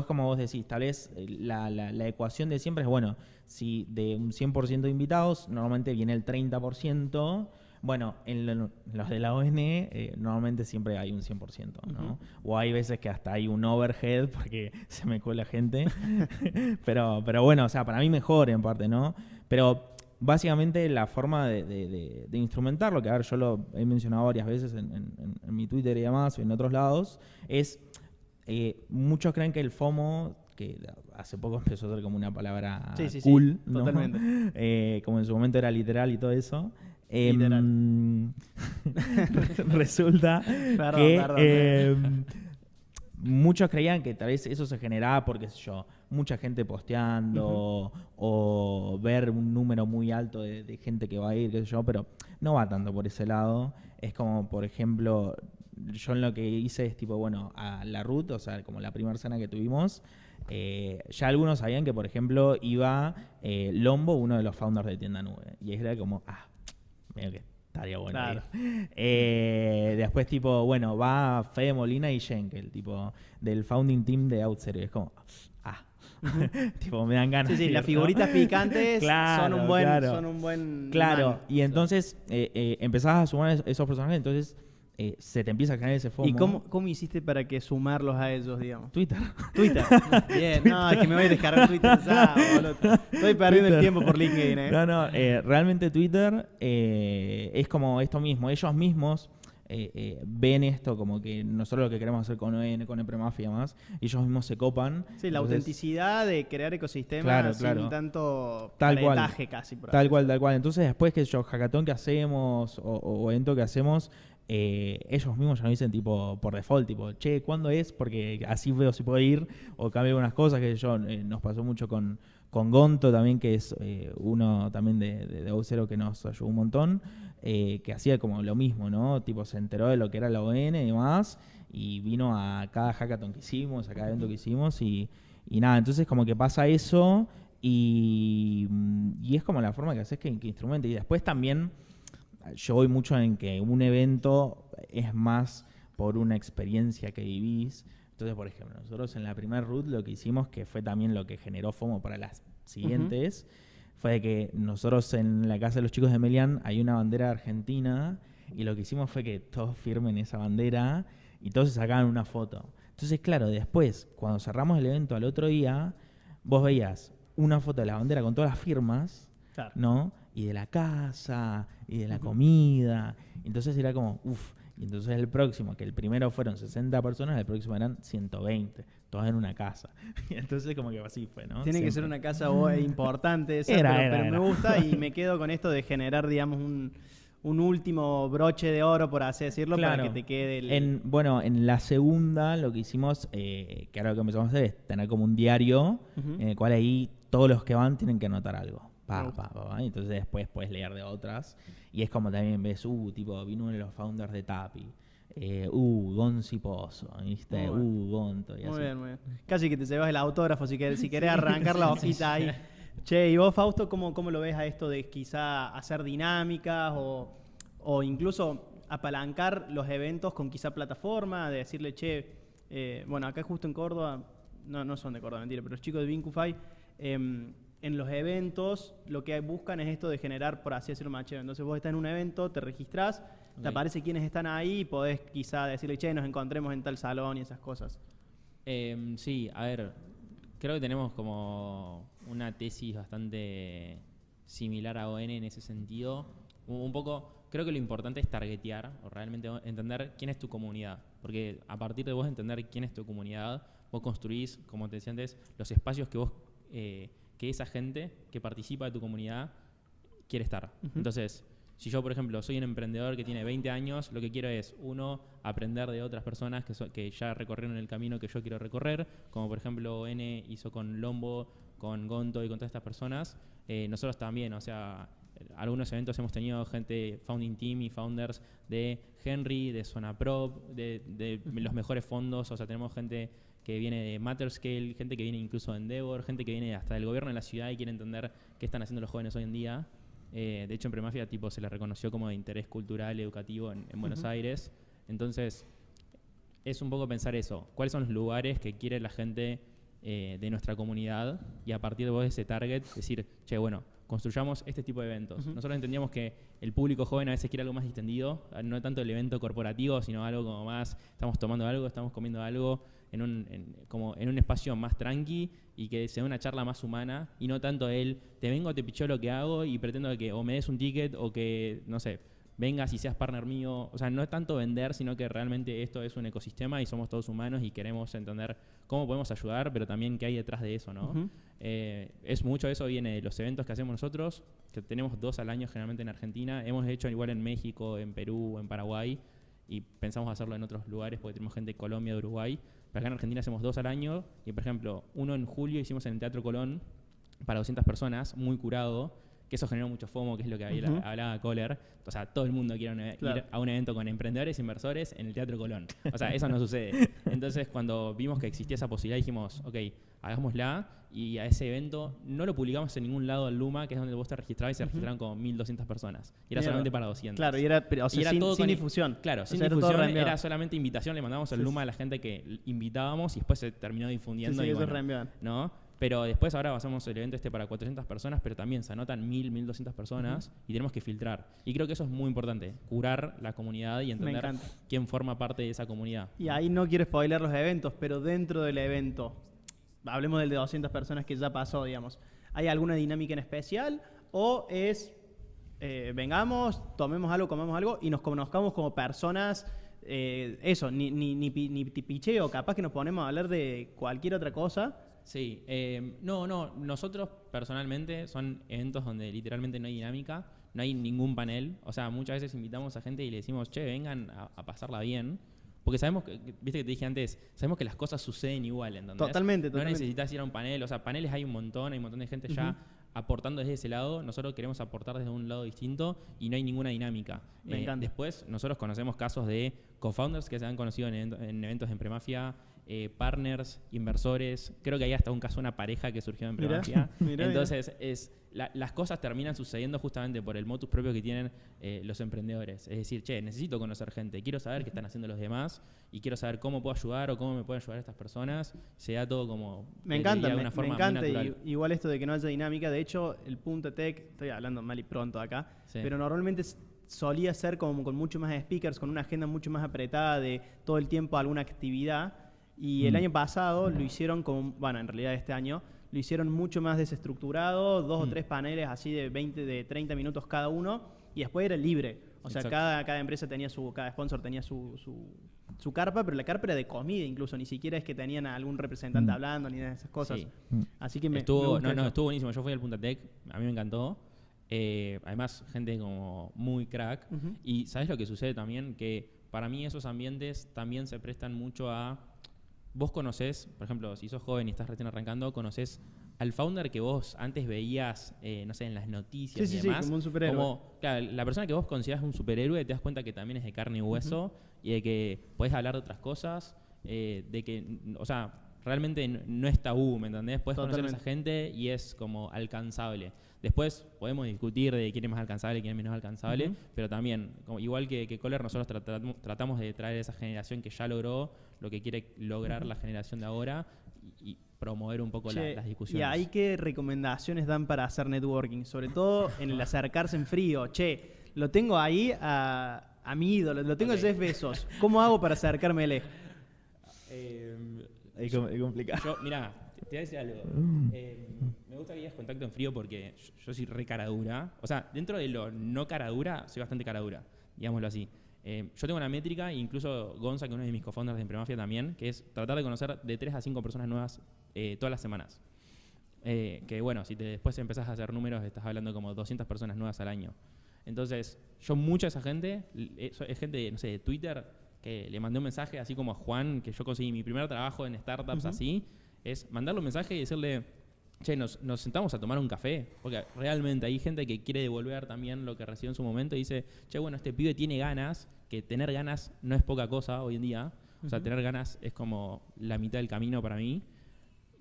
S3: como vos decís, tal vez la ecuación de siempre es, bueno, si de un 100% de invitados, normalmente viene el 30%. Bueno, en los de la ON normalmente siempre hay un 100%, ¿no? O hay veces que hasta hay un overhead porque se me cuela gente. pero bueno, o sea, para mí mejor en parte, ¿no? Pero básicamente la forma de instrumentarlo, que a ver, yo lo he mencionado varias veces en mi Twitter y demás, o en otros lados, es muchos creen que el FOMO, que hace poco empezó a ser como una palabra cool, ¿no?
S1: Totalmente.
S3: Como en su momento era literal y todo eso.
S1: Literal.
S3: Resulta que muchos creían que tal vez eso se generaba porque, qué sé yo, mucha gente posteando o ver un número muy alto de gente que va a ir, qué sé yo, pero no va tanto por ese lado. Es como, por ejemplo, yo en lo que hice es tipo, bueno, a la Ruth, o sea, como la primera cena que tuvimos, ya algunos sabían que, por ejemplo, iba Lombo, uno de los founders de Tienda Nube, y era como, medio que estaría bueno. Claro. Después, tipo, bueno, va Fede Molina y Schenkel, tipo, del founding team de Outzero. Es como, tipo, me dan ganas.
S1: Sí, las figuritas picantes son un buen.
S3: Claro,
S1: imán.
S3: y entonces empezás a sumar esos personajes, entonces se te empieza a generar ese FOMO.
S1: ¿Y cómo hiciste para que sumarlos a ellos, digamos?
S3: Twitter.
S1: Bien, no, es que me voy a descargar Twitter ya, boludo. Estoy perdiendo el tiempo por LinkedIn,
S3: No, realmente Twitter es como esto mismo. Ellos mismos ven esto como que nosotros lo que queremos hacer con Empremafia y demás, y ellos mismos se copan.
S1: Sí, la autenticidad de crear ecosistemas sin tanto caretaje casi.
S3: Tal cual. Entonces después que hackathon que hacemos o evento que hacemos, ellos mismos ya nos dicen tipo por default, tipo, che, ¿cuándo es? Porque así veo si puedo ir, o cambio algunas cosas que nos pasó mucho con Gonto también, que es uno también de Outzero que nos ayudó un montón, que hacía como lo mismo, ¿no? Tipo, se enteró de lo que era la ON y demás, y vino a cada hackathon que hicimos, a cada evento que hicimos, y nada, entonces como que pasa eso, y es como la forma que haces que instrumente, y después también yo voy mucho en que un evento es más por una experiencia que vivís. Entonces, por ejemplo, nosotros en la primera route lo que hicimos, que fue también lo que generó FOMO para las siguientes, fue de que nosotros en la casa de los chicos de Melian hay una bandera argentina, y lo que hicimos fue que todos firmen esa bandera y todos se sacaban una foto. Entonces, claro, después, cuando cerramos el evento al otro día, vos veías una foto de la bandera con todas las firmas, ¿no? Y de la casa, y de la comida. Entonces era como, Y entonces el próximo, que el primero fueron 60 personas, el próximo eran 120, todas en una casa. Y entonces como que así fue, ¿no?
S1: Tiene que ser una casa importante esa, pero me gusta y me quedo con esto de generar, digamos, un último broche de oro, por así decirlo,
S3: Claro.
S1: para que te quede el...
S3: En la segunda lo que hicimos, que ahora lo que empezamos a hacer es tener como un diario en el cual ahí todos los que van tienen que anotar algo. Y entonces después puedes leer de otras. Y es como también ves, tipo, vino uno de los founders de Tapi. Gonzi Pozo, ¿viste? Gonto. Y
S1: Muy
S3: así.
S1: bien, muy bien. Casi que te llevas el autógrafo si querés arrancar la hojita ahí. Che, ¿y vos, Fausto, cómo lo ves a esto de quizá hacer dinámicas o incluso apalancar los eventos con quizá plataforma, de decirle, che, bueno, acá justo en Córdoba, no son de Córdoba, mentira, pero los chicos de Vincufy, en los eventos lo que buscan es esto de generar, por así decirlo, macheo. Entonces vos estás en un evento, te registrás, te aparece quiénes están ahí y podés quizá decirle, che, nos encontremos en tal salón y esas cosas.
S2: Sí, a ver, creo que tenemos como una tesis bastante similar a ON en ese sentido. Un poco, creo que lo importante es targetear o realmente entender quién es tu comunidad. Porque a partir de vos entender quién es tu comunidad, vos construís, como te decía antes, los espacios que vos... que esa gente que participa de tu comunidad quiere estar. Entonces, si yo, por ejemplo, soy un emprendedor que tiene 20 años, lo que quiero es, uno, aprender de otras personas que ya recorrieron el camino que yo quiero recorrer, como por ejemplo N hizo con Lombo, con Gonto y con todas estas personas. Nosotros también, o sea, algunos eventos hemos tenido gente, founding team y founders de Henry, de Zonaprop, de los mejores fondos, o sea, tenemos gente que viene de Matterscale, gente que viene incluso de Endeavor, gente que viene hasta del gobierno de la ciudad y quiere entender qué están haciendo los jóvenes hoy en día. De hecho, en Premafia se le reconoció como de interés cultural y educativo en Buenos Aires. Entonces, es un poco pensar eso. ¿Cuáles son los lugares que quiere la gente de nuestra comunidad? Y a partir de vos de ese target, decir, che, bueno, construyamos este tipo de eventos. Nosotros entendíamos que el público joven a veces quiere algo más distendido, no tanto el evento corporativo, sino algo como más, estamos tomando algo, estamos comiendo algo, como en un espacio más tranqui y que sea una charla más humana y no tanto te vengo, te pichó lo que hago y pretendo que o me des un ticket o que, no sé, vengas y seas partner mío. O sea, no es tanto vender, sino que realmente esto es un ecosistema y somos todos humanos y queremos entender cómo podemos ayudar, pero también qué hay detrás de eso, ¿no? Es mucho eso viene de los eventos que hacemos nosotros, que tenemos 2 al año generalmente en Argentina. Hemos hecho igual en México, en Perú, en Paraguay y pensamos hacerlo en otros lugares porque tenemos gente de Colombia, de Uruguay. Pero acá en Argentina hacemos 2 al año y, por ejemplo, uno en julio hicimos en el Teatro Colón para 200 personas, muy curado, que eso generó mucho FOMO, que es lo que hablaba Kohler. O sea, todo el mundo quiere ir a un evento con emprendedores e inversores en el Teatro Colón. O sea, eso no sucede. Entonces, cuando vimos que existía esa posibilidad, dijimos, ok, hagámosla. Y a ese evento no lo publicamos en ningún lado del Luma, que es donde vos te registrabas, y se registraron como 1.200 personas. Y era solamente para 200.
S1: Claro, y era todo sin difusión.
S2: Claro, sin difusión, era solamente invitación. Le mandamos el Luma a la gente que invitábamos y después se terminó difundiendo.
S1: Sí,
S2: y
S1: eso
S2: bueno,
S1: reenviaban.
S2: ¿no? Pero después ahora hacemos el evento para 400 personas, pero también se anotan 1.000, 1.200 personas y tenemos que filtrar. Y creo que eso es muy importante, curar la comunidad y entender quién forma parte de esa comunidad.
S1: Y ahí no quiero spoiler los eventos, pero dentro del evento, hablemos del de 200 personas que ya pasó, digamos, ¿hay alguna dinámica en especial o es vengamos, tomemos algo, comemos algo y nos conozcamos como personas? Eso, ni picheo, capaz que nos ponemos a hablar de cualquier otra cosa.
S2: Sí, no, nosotros personalmente son eventos donde literalmente no hay dinámica, no hay ningún panel, o sea, muchas veces invitamos a gente y le decimos, che, vengan a pasarla bien, porque sabemos que, viste que te dije antes, sabemos que las cosas suceden igual, ¿entendés?
S1: Totalmente.
S2: No necesitas ir a un panel, o sea, paneles hay un montón de gente ya aportando desde ese lado, nosotros queremos aportar desde un lado distinto y no hay ninguna dinámica.
S1: Me encanta.
S2: Después, nosotros conocemos casos de co-founders que se han conocido en eventos en Premafia, partners, inversores, creo que hay hasta un caso, una pareja que surgió en Premafia. Entonces, las cosas terminan sucediendo justamente por el motus propio que tienen los emprendedores. Es decir, che, necesito conocer gente, quiero saber qué están haciendo los demás y quiero saber cómo puedo ayudar o cómo me pueden ayudar estas personas. Se da todo como...
S1: Me encanta igual esto de que no haya dinámica. De hecho, el Punta Tech, estoy hablando mal y pronto acá, pero normalmente solía ser como con mucho más speakers, con una agenda mucho más apretada de todo el tiempo alguna actividad. Y el año pasado lo hicieron bueno, en realidad este año, lo hicieron mucho más desestructurado, 2 o 3 paneles así de 20, de 30 minutos cada uno, y después era libre. O sea,
S2: Exacto.
S1: cada empresa tenía cada sponsor tenía su carpa, pero la carpa era de comida incluso, ni siquiera es que tenían a algún representante hablando ni nada de esas cosas.
S2: Sí.
S1: Así que me
S2: Estuvo,
S1: gusta eso.
S2: estuvo buenísimo. Yo fui al Punta Tech, a mí me encantó. Además, gente como muy crack.
S1: Ujú.
S2: Y ¿sabes lo que sucede también? Que para mí esos ambientes también se prestan mucho a... Vos conocés, por ejemplo, si sos joven y estás recién arrancando, conocés al founder que vos antes veías, no sé, en las noticias
S1: Sí,
S2: y
S1: sí,
S2: demás.
S1: sí, como un superhéroe.
S2: Claro, la persona que vos considerás un superhéroe, te das cuenta que también es de carne y hueso y de que podés hablar de otras cosas, de que, o sea, realmente no es tabú, ¿me entendés? Podés conocer a esa gente y es como alcanzable. Después podemos discutir de quién es más alcanzable y quién es menos alcanzable, pero también, igual que Kohler, nosotros tratamos de traer esa generación que ya logró lo que quiere lograr la generación de ahora y promover un poco
S1: Che,
S2: las discusiones.
S1: ¿y ahí qué recomendaciones dan para hacer networking? Sobre todo en el acercarse en frío. Che, lo tengo ahí a mi ídolo, lo tengo a Jeff Bezos. ¿Cómo hago para acercármele?
S3: Es complicado.
S2: Yo, mirá, te voy a decir algo. Me gusta que digas contacto en frío porque yo soy re cara dura. O sea, dentro de lo no cara dura, soy bastante cara dura, digámoslo así. Yo tengo una métrica, incluso Gonza, que es uno de mis co-founders de Empremafia también, que es tratar de conocer de 3 a 5 personas nuevas todas las semanas. Que bueno, si después empezás a hacer números, estás hablando como 200 personas nuevas al año. Entonces, yo mucha de esa gente, es gente, no sé, de Twitter, que le mandé un mensaje, así como a Juan, que yo conseguí mi primer trabajo en startups así, es mandarle un mensaje y decirle, che, nos sentamos a tomar un café, porque realmente hay gente que quiere devolver también lo que recibió en su momento y dice, che, bueno, este pibe tiene ganas, que tener ganas no es poca cosa hoy en día, o sea, tener ganas es como la mitad del camino para mí,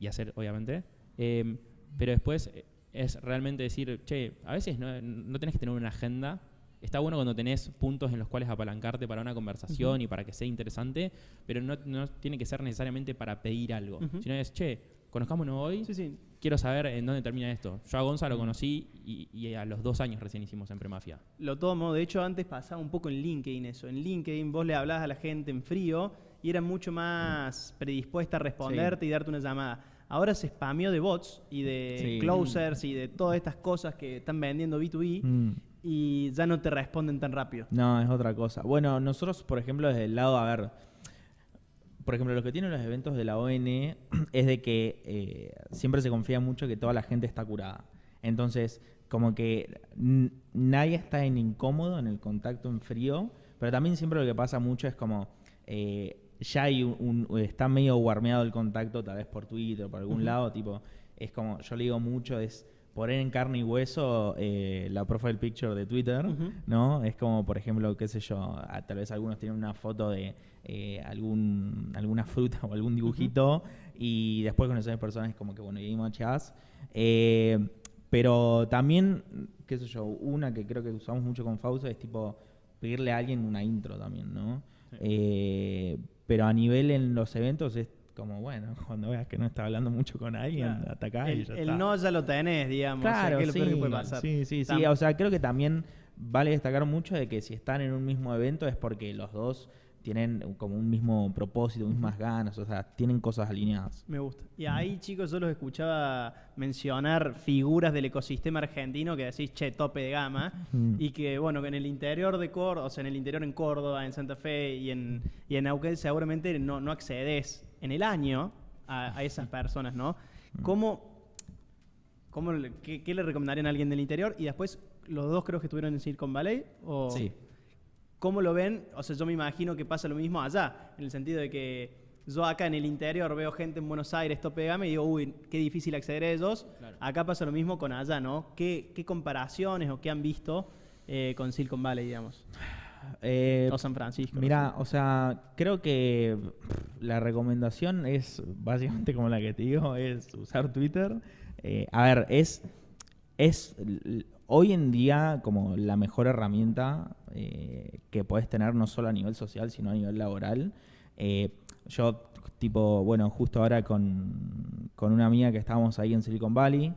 S2: y hacer, obviamente, pero después es realmente decir, che, a veces no tenés que tener una agenda. Está bueno cuando tenés puntos en los cuales apalancarte para una conversación y para que sea interesante, pero no tiene que ser necesariamente para pedir algo. Sino es, che, conozcámonos hoy,
S1: Sí.
S2: quiero saber en dónde termina esto. Yo a Gonza lo conocí y a los 2 años recién hicimos Empremafia.
S1: Lo tomo, de hecho antes pasaba un poco en LinkedIn eso. En LinkedIn vos le hablabas a la gente en frío y era mucho más predispuesta a responderte y darte una llamada. Ahora se spameó de bots y de closers y de todas estas cosas que están vendiendo B2B y ya no te responden tan rápido.
S3: No, es otra cosa. Bueno, nosotros, por ejemplo, desde el lado, a ver, por ejemplo, lo que tienen los eventos de la ON es de que siempre se confía mucho que toda la gente está curada. Entonces, como que nadie está en incómodo en el contacto en frío, pero también siempre lo que pasa mucho es como ya hay está medio guarmeado el contacto, tal vez por Twitter o por algún lado, tipo, es como, yo le digo mucho, es poner en carne y hueso la profile picture de Twitter, ¿no? Es como, por ejemplo, qué sé yo, tal vez algunos tienen una foto de alguna fruta o algún dibujito y después con esas personas es como que, bueno, y ahí machás. Pero también, qué sé yo, una que creo que usamos mucho con Fausto es tipo pedirle a alguien una intro también, ¿no? Sí. Pero a nivel en los eventos es como, bueno, cuando veas que no está hablando mucho con alguien, atacá y ya está.
S1: El no ya lo tenés, digamos.
S3: Claro,
S1: o sea, que es lo peor que puede pasar.
S3: Sí. O sea, creo que también vale destacar mucho de que si están en un mismo evento es porque los dos tienen como un mismo propósito, mismas ganas, o sea, tienen cosas alineadas.
S1: Me gusta. Y ahí, chicos, yo los escuchaba mencionar figuras del ecosistema argentino que decís, che, tope de gama, y que, bueno, que en el interior de Córdoba, o sea, en el interior en Córdoba, en Santa Fe y en Neuquén seguramente no accedes en el año a esas personas, ¿no? ¿Qué le recomendarían a alguien del interior? Y después, los dos creo que estuvieron en Silicon Valley, ¿o...?
S3: Sí.
S1: ¿Cómo lo ven? O sea, yo me imagino que pasa lo mismo allá, en el sentido de que yo acá en el interior veo gente en Buenos Aires tope de gama y digo, uy, qué difícil acceder a ellos. Claro. Acá pasa lo mismo con allá, ¿no? ¿Qué comparaciones o qué han visto con Silicon Valley, digamos? O San Francisco.
S3: Mira,
S1: no sé.
S3: o sea, creo que la recomendación es básicamente como la que te digo, es usar Twitter. A ver, es hoy en día como la mejor herramienta que podés tener no solo a nivel social, sino a nivel laboral. Yo, tipo, bueno, justo ahora con una amiga que estábamos ahí en Silicon Valley,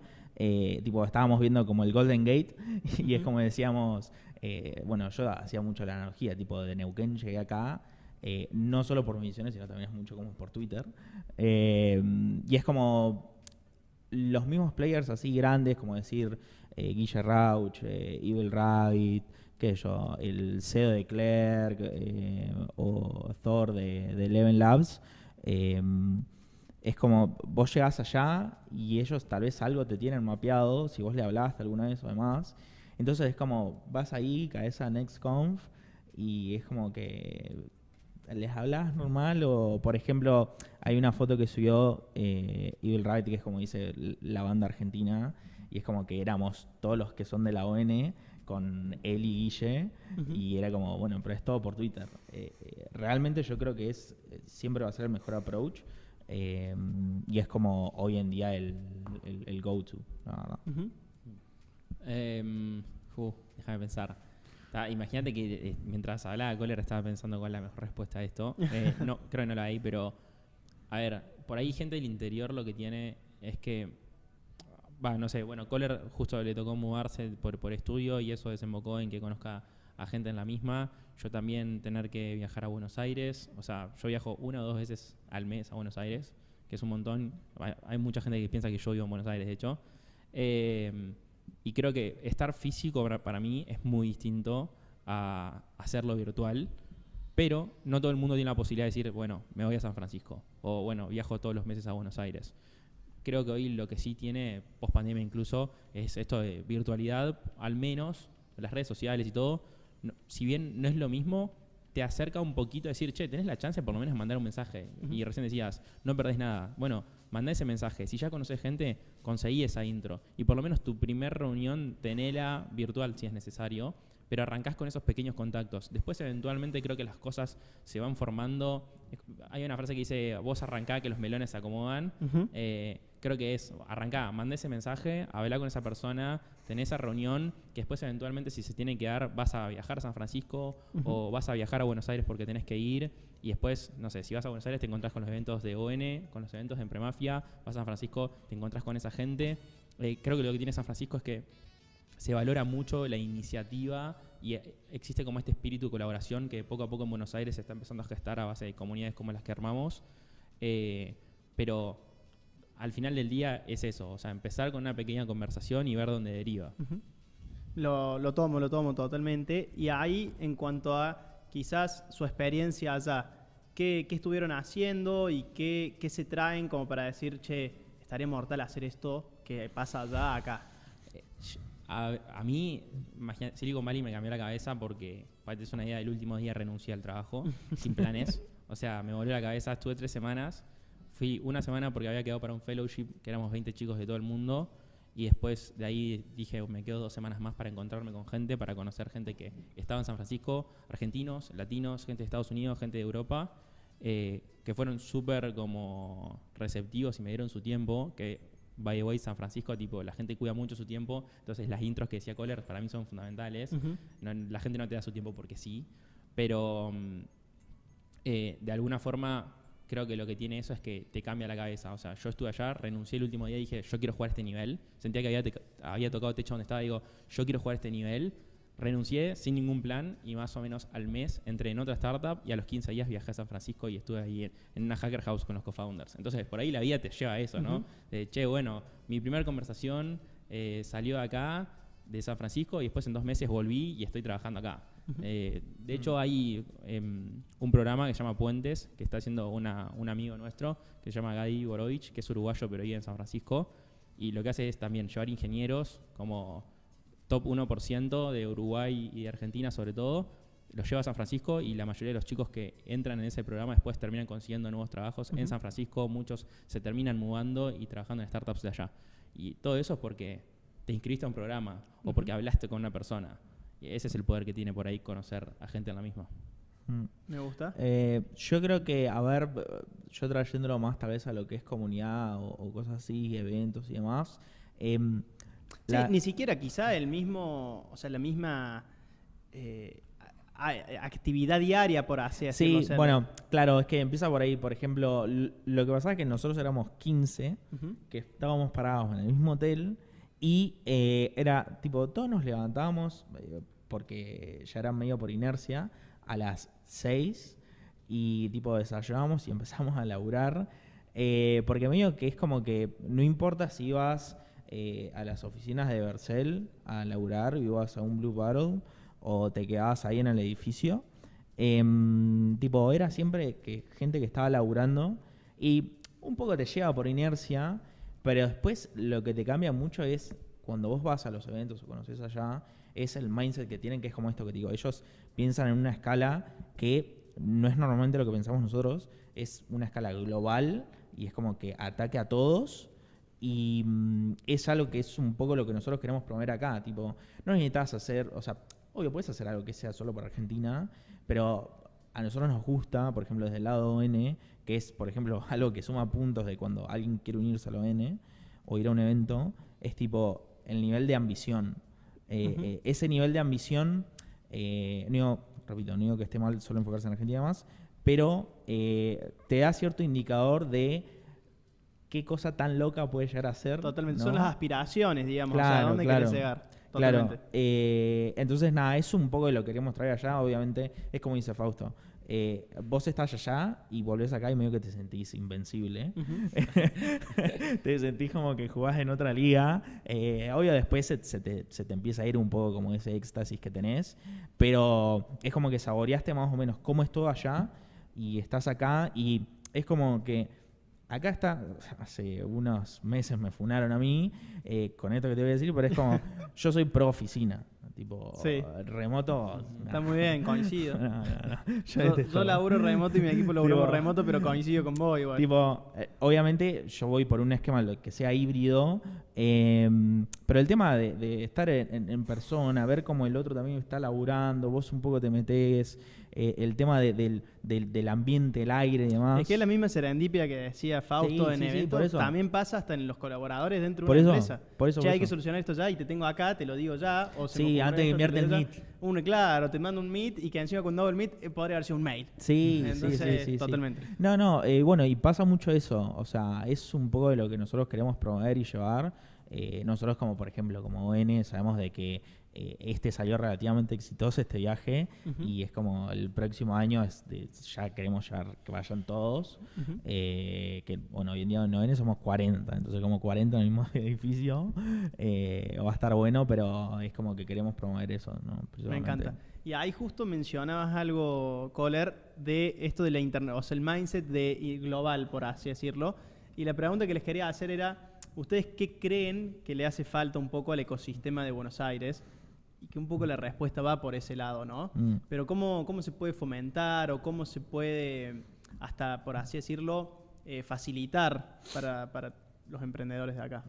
S3: tipo, estábamos viendo como el Golden Gate y es como decíamos, bueno, yo hacía mucho la analogía, tipo, de Neuquén llegué acá, no solo por misiones, sino también es mucho como por Twitter. Y es como los mismos players así grandes, como decir Guille Rauch, Evil Rabbit, qué sé yo, el CEO de Clerk o Thor de Eleven Labs. Es como vos llegás allá y ellos tal vez algo te tienen mapeado, si vos le hablaste alguna vez o demás. Entonces es como vas ahí, caes a NextConf y es como que les hablas normal o, por ejemplo, hay una foto que subió Evil Rabbit, que es como dice la banda argentina, y es como que éramos todos los que son de la ON con él y Guille, y era como, bueno, pero es todo por Twitter. Realmente yo creo que siempre va a ser el mejor approach, y es como hoy en día el go-to.
S2: Déjame pensar. Imagínate que mientras hablaba Coller estaba pensando cuál es la mejor respuesta a esto. No, creo que no la hay, pero a ver, por ahí gente del interior lo que tiene es que, no sé, bueno, Coller justo le tocó mudarse por estudio y eso desembocó en que conozca a gente en la misma. Yo también tener que viajar a Buenos Aires, o sea, yo viajo 1 o 2 veces al mes a Buenos Aires, que es un montón. Hay mucha gente que piensa que yo vivo en Buenos Aires, de hecho. Y creo que estar físico para mí es muy distinto a hacerlo virtual, pero no todo el mundo tiene la posibilidad de decir, bueno, me voy a San Francisco, o bueno, viajo todos los meses a Buenos Aires. Creo que hoy lo que sí tiene, post pandemia incluso, es esto de virtualidad, al menos las redes sociales y todo. Si bien no es lo mismo, te acerca un poquito a decir, che, tenés la chance por lo menos de mandar un mensaje. Y recién decías, no perdés nada. Bueno, mandá ese mensaje. Si ya conocés gente, conseguí esa intro. Y por lo menos tu primer reunión, tenela virtual si es necesario, pero arrancás con esos pequeños contactos. Después, eventualmente, creo que las cosas se van formando. Hay una frase que dice, vos arrancá que los melones se acomodan. Creo que es, arrancá, mandá ese mensaje, hablá con esa persona, tenés esa reunión, que después eventualmente si se tiene que dar, vas a viajar a San Francisco o vas a viajar a Buenos Aires porque tenés que ir, y después, no sé, si vas a Buenos Aires te encontrás con los eventos de ON, con los eventos de Empremafia, vas a San Francisco, te encontrás con esa gente. Creo que lo que tiene San Francisco es que se valora mucho la iniciativa y existe como este espíritu de colaboración que poco a poco en Buenos Aires se está empezando a gestar a base de comunidades como las que armamos. Pero al final del día es eso, o sea, empezar con una pequeña conversación y ver dónde deriva.
S1: Lo tomo totalmente. Y ahí, en cuanto a quizás su experiencia allá, ¿qué estuvieron haciendo y qué se traen como para decir, che, estaría mortal hacer esto que pasa allá acá?
S2: A mí, Silicon Valley me cambió la cabeza porque, para que te des una idea, el último día renuncié al trabajo, sin planes. O sea, me volvió la cabeza, estuve 3 semanas. Fui una semana porque había quedado para un fellowship, que éramos 20 chicos de todo el mundo, y después de ahí dije, me quedo 2 semanas más para encontrarme con gente, para conocer gente que estaba en San Francisco, argentinos, latinos, gente de Estados Unidos, gente de Europa, que fueron súper como receptivos y me dieron su tiempo, que by the way, San Francisco, tipo, la gente cuida mucho su tiempo, entonces las intros que decía Coller para mí son fundamentales. La gente no te da su tiempo porque sí, pero de alguna forma creo que lo que tiene eso es que te cambia la cabeza. O sea, yo estuve allá, renuncié el último día y dije, yo quiero jugar a este nivel. Sentía que había tocado techo donde estaba, digo, yo quiero jugar a este nivel. Renuncié sin ningún plan y más o menos al mes entré en otra startup y a los 15 días viajé a San Francisco y estuve ahí en una hacker house con los co-founders. Entonces, por ahí la vida te lleva a eso, ¿no? De, che, bueno, mi primera conversación salió de acá, de San Francisco, y después en 2 meses volví y estoy trabajando acá. De hecho, hay un programa que se llama Puentes, que está haciendo un amigo nuestro, que se llama Gadi Borovich, que es uruguayo pero vive en San Francisco, y lo que hace es también llevar ingenieros como top 1% de Uruguay y de Argentina sobre todo, los lleva a San Francisco y la mayoría de los chicos que entran en ese programa después terminan consiguiendo nuevos trabajos en San Francisco, muchos se terminan mudando y trabajando en startups de allá. Y todo eso es porque te inscribiste a un programa o porque hablaste con una persona. Y ese es el poder que tiene por ahí conocer a gente en la misma.
S1: Me gusta.
S3: Yo creo que, a ver, yo trayéndolo más tal vez a lo que es comunidad o cosas así, eventos y demás.
S1: Ni siquiera quizá el mismo, o sea, la misma actividad diaria, por así decirlo.
S3: Sí, bueno, claro, es que empieza por ahí. Por ejemplo, lo que pasaba es que nosotros éramos 15 que estábamos parados en el mismo hotel y era tipo, todos nos levantábamos porque ya era medio por inercia a las 6 y tipo desayunábamos y empezamos a laburar porque medio que es como que no importa si vas a las oficinas de Vercel a laburar, ibas a un Blue Bottle o te quedabas ahí en el edificio. Tipo, era siempre gente que estaba laburando y un poco te lleva por inercia, pero después lo que te cambia mucho es cuando vos vas a los eventos o conoces allá, es el mindset que tienen, que es como esto que te digo. Ellos piensan en una escala que no es normalmente lo que pensamos nosotros, es una escala global y es como que ataque a todos. Y es algo que es un poco lo que nosotros queremos promover acá. Tipo, no necesitas hacer, o sea, obvio, puedes hacer algo que sea solo para Argentina, pero a nosotros nos gusta, por ejemplo, desde el lado ON, que es, por ejemplo, algo que suma puntos de cuando alguien quiere unirse a la ON o ir a un evento, es tipo el nivel de ambición. Ese nivel de ambición, no digo que esté mal solo enfocarse en Argentina más, pero te da cierto indicador de qué cosa tan loca puede llegar a ser.
S1: Totalmente,
S3: ¿no?
S1: son las aspiraciones, digamos,
S3: Claro,
S1: o sea, ¿a dónde
S3: claro.
S1: querés llegar? Totalmente.
S3: Claro, entonces nada, eso un poco de lo que queremos traer allá, obviamente, es como dice Fausto. Vos estás allá y volvés acá y medio que te sentís invencible. Te sentís como que jugás en otra liga. Obvio después se te empieza a ir un poco como ese éxtasis que tenés, pero es como que saboreaste más o menos cómo es todo allá y estás acá y es como que acá está, hace unos meses me funaron a mí con esto que te voy a decir, pero es como, yo soy pro oficina, tipo,
S1: Sí.
S3: remoto.
S1: Está muy bien, coincido.
S3: No.
S1: Yo laburo remoto y mi equipo laburamos remoto, pero coincido con vos igual.
S3: Tipo, obviamente yo voy por un esquema que sea híbrido, pero el tema de estar en persona, ver cómo el otro también está laburando, vos un poco te metés, el tema del ambiente, el aire y demás.
S1: Es que es la misma serendipia que decía Fausto en
S3: sí,
S1: eventos,
S3: por eso.
S1: también pasa hasta en los colaboradores dentro
S3: Por
S1: de una
S3: eso,
S1: empresa.
S3: por eso,
S1: Che,
S3: por
S1: hay que
S3: eso.
S1: solucionar esto ya y te tengo acá, te lo digo ya. O se
S3: Sí,
S1: me ocurre
S3: antes de
S1: esto,
S3: enviarte
S1: te
S3: el
S1: lo digo ya.
S3: meet.
S1: Claro, te mando un meet y que encima cuando hago el meet podría haber sido un mail.
S3: Sí,
S1: Entonces,
S3: sí.
S1: totalmente.
S3: No, bueno, y pasa mucho eso. O sea, es un poco de lo que nosotros queremos promover y llevar. Nosotros como, por ejemplo, como ON, sabemos de que este salió relativamente exitoso, este viaje, y es como el próximo año ya queremos llevar que vayan todos. Que, bueno, hoy en día en ON somos 40, entonces como 40 en el mismo edificio va a estar bueno, pero es como que queremos promover eso, ¿no?
S1: Me encanta. Y ahí justo mencionabas algo, Kohler, de esto de la internet, o sea, el mindset global, por así decirlo. Y la pregunta que les quería hacer era, ¿ustedes qué creen que le hace falta un poco al ecosistema de Buenos Aires? Y que un poco la respuesta va por ese lado, ¿no? Pero ¿cómo se puede fomentar o cómo se puede, hasta por así decirlo, facilitar para los emprendedores de acá?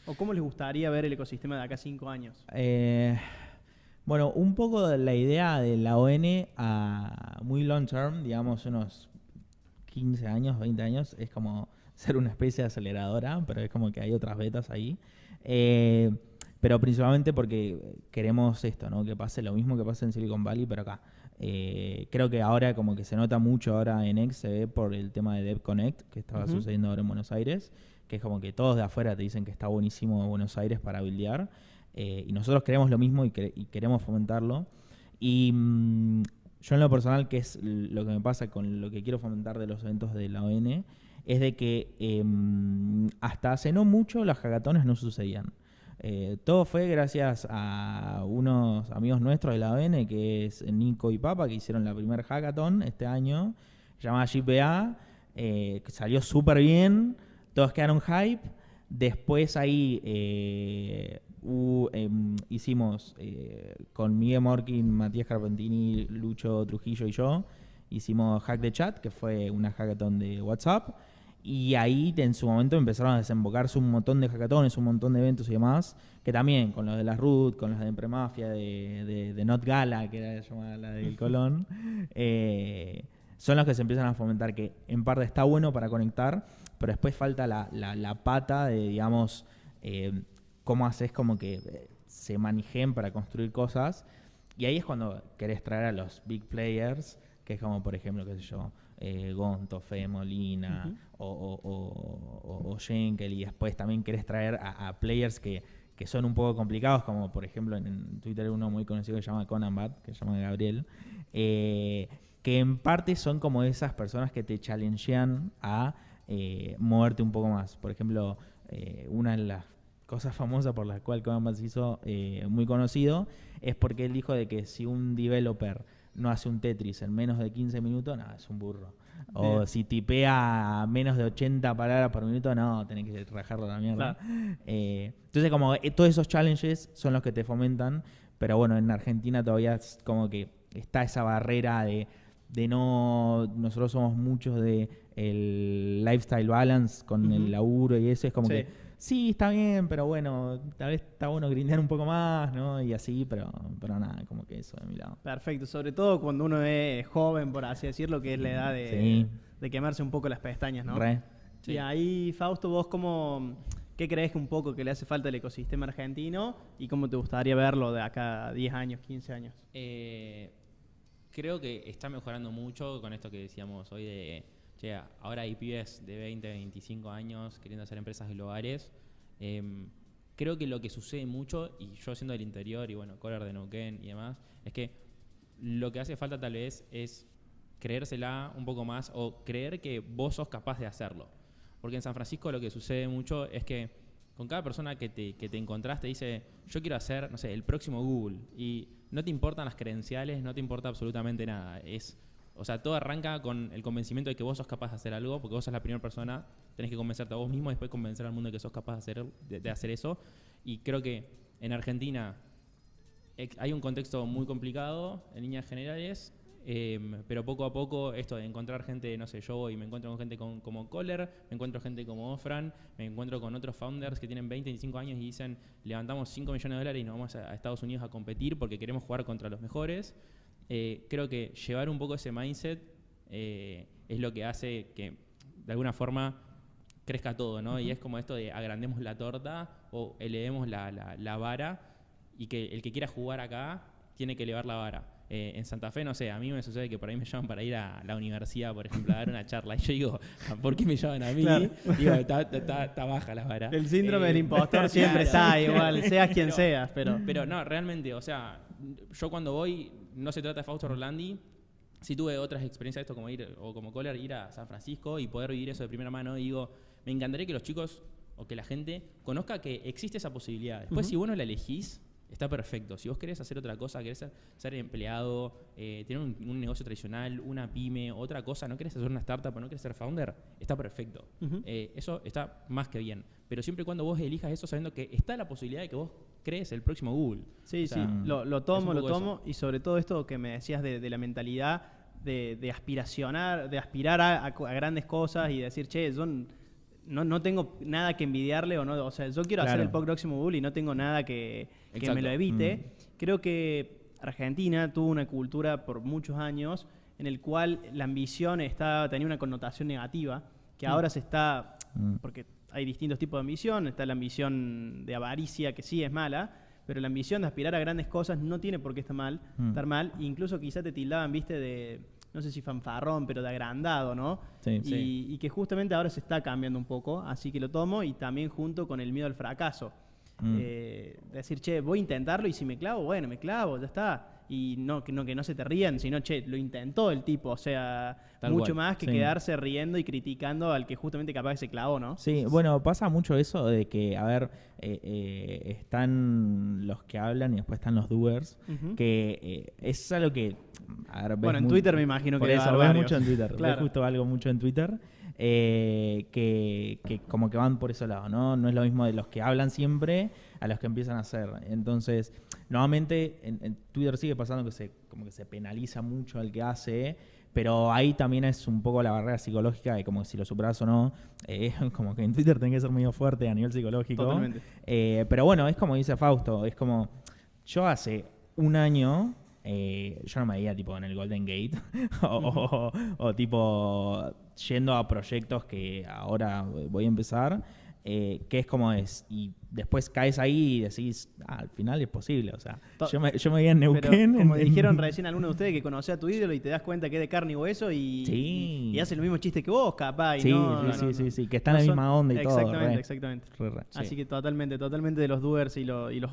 S1: ¿O cómo les gustaría ver el ecosistema de acá 5 años?
S3: Bueno, un poco de la idea de la ON a muy long term, digamos unos 15 años, 20 años, es como ser una especie de aceleradora, pero es como que hay otras betas ahí. Pero principalmente porque queremos esto, ¿no? Que pase lo mismo que pasa en Silicon Valley, pero acá. Creo que ahora como que se nota mucho ahora en X, se ve por el tema de DevConnect, que estaba sucediendo ahora en Buenos Aires, que es como que todos de afuera te dicen que está buenísimo Buenos Aires para buildear. Y nosotros queremos lo mismo y queremos fomentarlo. Y yo en lo personal, que es lo que me pasa con lo que quiero fomentar de los eventos de la ON, es de que hasta hace no mucho las hackatones no sucedían. Todo fue gracias a unos amigos nuestros de la ON, que es Nico y Papa, que hicieron la primera hackathon este año, llamada GPA, que salió súper bien, todos quedaron hype. Después ahí hicimos con Miguel Morkin, Matías Carpentini, Lucho Trujillo y yo, hicimos Hack the Chat, que fue una hackathon de WhatsApp. Y ahí en su momento empezaron a desembocarse un montón de hackatones, un montón de eventos y demás, que también con los de la RUT, con los de Empremafia, de Not Gala, que era llamada la del Colón, son los que se empiezan a fomentar, que en parte está bueno para conectar, pero después falta la pata de, digamos, cómo haces como que se manejen para construir cosas. Y ahí es cuando querés traer a los big players, que es como, por ejemplo, qué sé yo, Gonto, Fede Molina o Schenkel, y después también querés traer a players que son un poco complicados, como por ejemplo en Twitter hay uno muy conocido que se llama Conan Bat, que se llama Gabriel, que en parte son como esas personas que te challengean a moverte un poco más. Por ejemplo, una de las cosas famosas por las cuales Kogan se hizo muy conocido, es porque él dijo de que si un developer no hace un Tetris en menos de 15 minutos, nada, es un burro. O
S1: Bien.
S3: si tipea menos de 80 palabras por minuto, no, tenés que rajarlo a la mierda.
S1: Claro.
S3: Entonces, como todos esos challenges son los que te fomentan, pero bueno, en Argentina todavía es como que está esa barrera de no... Nosotros somos muchos de el lifestyle balance con el laburo y eso, es como que sí, está bien, pero bueno, tal vez está bueno grindear un poco más, ¿no? Y así, pero nada, como que eso de mi lado.
S1: Perfecto, sobre todo cuando uno es joven, por así decirlo, que es la edad de quemarse un poco las pestañas, ¿no?
S3: Re.
S1: Y ahí, Fausto, vos ¿qué crees que un poco que le hace falta al ecosistema argentino y cómo te gustaría verlo de acá a 10 años, 15 años?
S2: Creo que está mejorando mucho con esto que decíamos hoy de... Che, ahora hay pibes de 20, 25 años queriendo hacer empresas globales. Creo que lo que sucede mucho, y yo siendo del interior y bueno, Collar de Neuquén y demás, es que lo que hace falta tal vez es creérsela un poco más o creer que vos sos capaz de hacerlo. Porque en San Francisco lo que sucede mucho es que con cada persona que te encontrás te dice, yo quiero hacer, no sé, el próximo Google. Y no te importan las credenciales, no te importa absolutamente nada. O sea, todo arranca con el convencimiento de que vos sos capaz de hacer algo, porque vos sos la primera persona, tenés que convencerte a vos mismo y después convencer al mundo de que sos capaz de hacer eso. Y creo que en Argentina hay un contexto muy complicado en líneas generales, pero poco a poco esto de encontrar gente, no sé, yo voy y me encuentro con gente como Kohler, me encuentro gente como Ofran, me encuentro con otros founders que tienen 20, 25 años y dicen, levantamos 5 millones de dólares y nos vamos a Estados Unidos a competir porque queremos jugar contra los mejores. Creo que llevar un poco ese mindset es lo que hace que de alguna forma crezca todo, ¿no? Y es como esto de agrandemos la torta o elevemos la vara y que el que quiera jugar acá tiene que elevar la vara. En Santa Fe, no sé, a mí me sucede que por ahí me llaman para ir a la universidad, por ejemplo, a dar una charla. Y yo digo, ¿por qué me llaman a mí?
S1: Claro.
S2: Digo, está baja la vara.
S1: El síndrome del impostor siempre está igual, seas quien seas,
S2: Pero no, realmente, o sea, yo cuando voy, no se trata de Fausto Rolandi, sí tuve otras experiencias de esto como ir, o como Kohler, ir a San Francisco y poder vivir eso de primera mano. Y digo, me encantaría que los chicos o que la gente conozca que existe esa posibilidad. Después, si vos no la elegís, está perfecto. Si vos querés hacer otra cosa, querés ser empleado, tener un negocio tradicional, una pyme, otra cosa, no querés hacer una startup o no querés ser founder, está perfecto. Eso está más que bien. Pero siempre y cuando vos elijas eso sabiendo que está la posibilidad de que vos crees el próximo Google.
S1: Sí,
S2: o sea,
S1: sí, lo tomo.
S2: eso.
S1: Y sobre todo esto que me decías de la mentalidad de aspirar a grandes cosas y decir, che, yo no tengo nada que envidiarle o sea, yo quiero hacer el próximo Google y no tengo nada que me lo evite. Creo que Argentina tuvo una cultura por muchos años en el cual la ambición tenía una connotación negativa, que ahora se está, porque hay distintos tipos de ambición, está la ambición de avaricia, que sí es mala, pero la ambición de aspirar a grandes cosas no tiene por qué estar mal, incluso quizá te tildaban, viste, de, no sé si fanfarrón, pero de agrandado, ¿no?
S3: Sí,
S1: y que justamente ahora se está cambiando un poco, así que lo tomo, y también junto con el miedo al fracaso. Decir, che, voy a intentarlo y si me clavo, bueno, me clavo, ya está. Y que no se te rían, sino, che, lo intentó el tipo, o sea,
S2: Tal
S1: mucho
S2: cual.
S1: más que quedarse riendo y criticando al que justamente capaz se clavó, ¿no?
S3: Sí, bueno, pasa mucho eso de que, a ver, están los que hablan y después están los doers, que es algo que, a ver,
S1: Bueno, en
S3: muy,
S1: Twitter me imagino
S3: por
S1: que
S3: eso,
S1: va a haber
S3: ves
S1: varios.
S3: mucho en Twitter,
S1: Claro.
S3: ves justo algo mucho en Twitter, que como que van por ese lado, ¿no? No es lo mismo de los que hablan siempre a los que empiezan a hacer. Entonces, nuevamente, en Twitter sigue pasando que como que se penaliza mucho al que hace, pero ahí también es un poco la barrera psicológica de como que si lo superas o no. Como que en Twitter tenés que ser medio fuerte a nivel psicológico.
S1: Totalmente.
S3: Pero bueno, es como dice Fausto, es como yo hace un año, yo no me veía tipo en el Golden Gate o tipo yendo a proyectos que ahora voy a empezar, que es como es, y después caes ahí y decís, al final es posible, o sea, yo me veía en Neuquén.
S1: Pero, como dijeron recién algunos de ustedes, que conoce a tu ídolo y te das cuenta que es de carne y hueso y hace los mismos chistes que vos, capaz.
S3: Sí,
S1: y
S3: sí, que está en la misma onda y todo.
S1: Exactamente.
S3: Re.
S1: Así que totalmente de los doers y los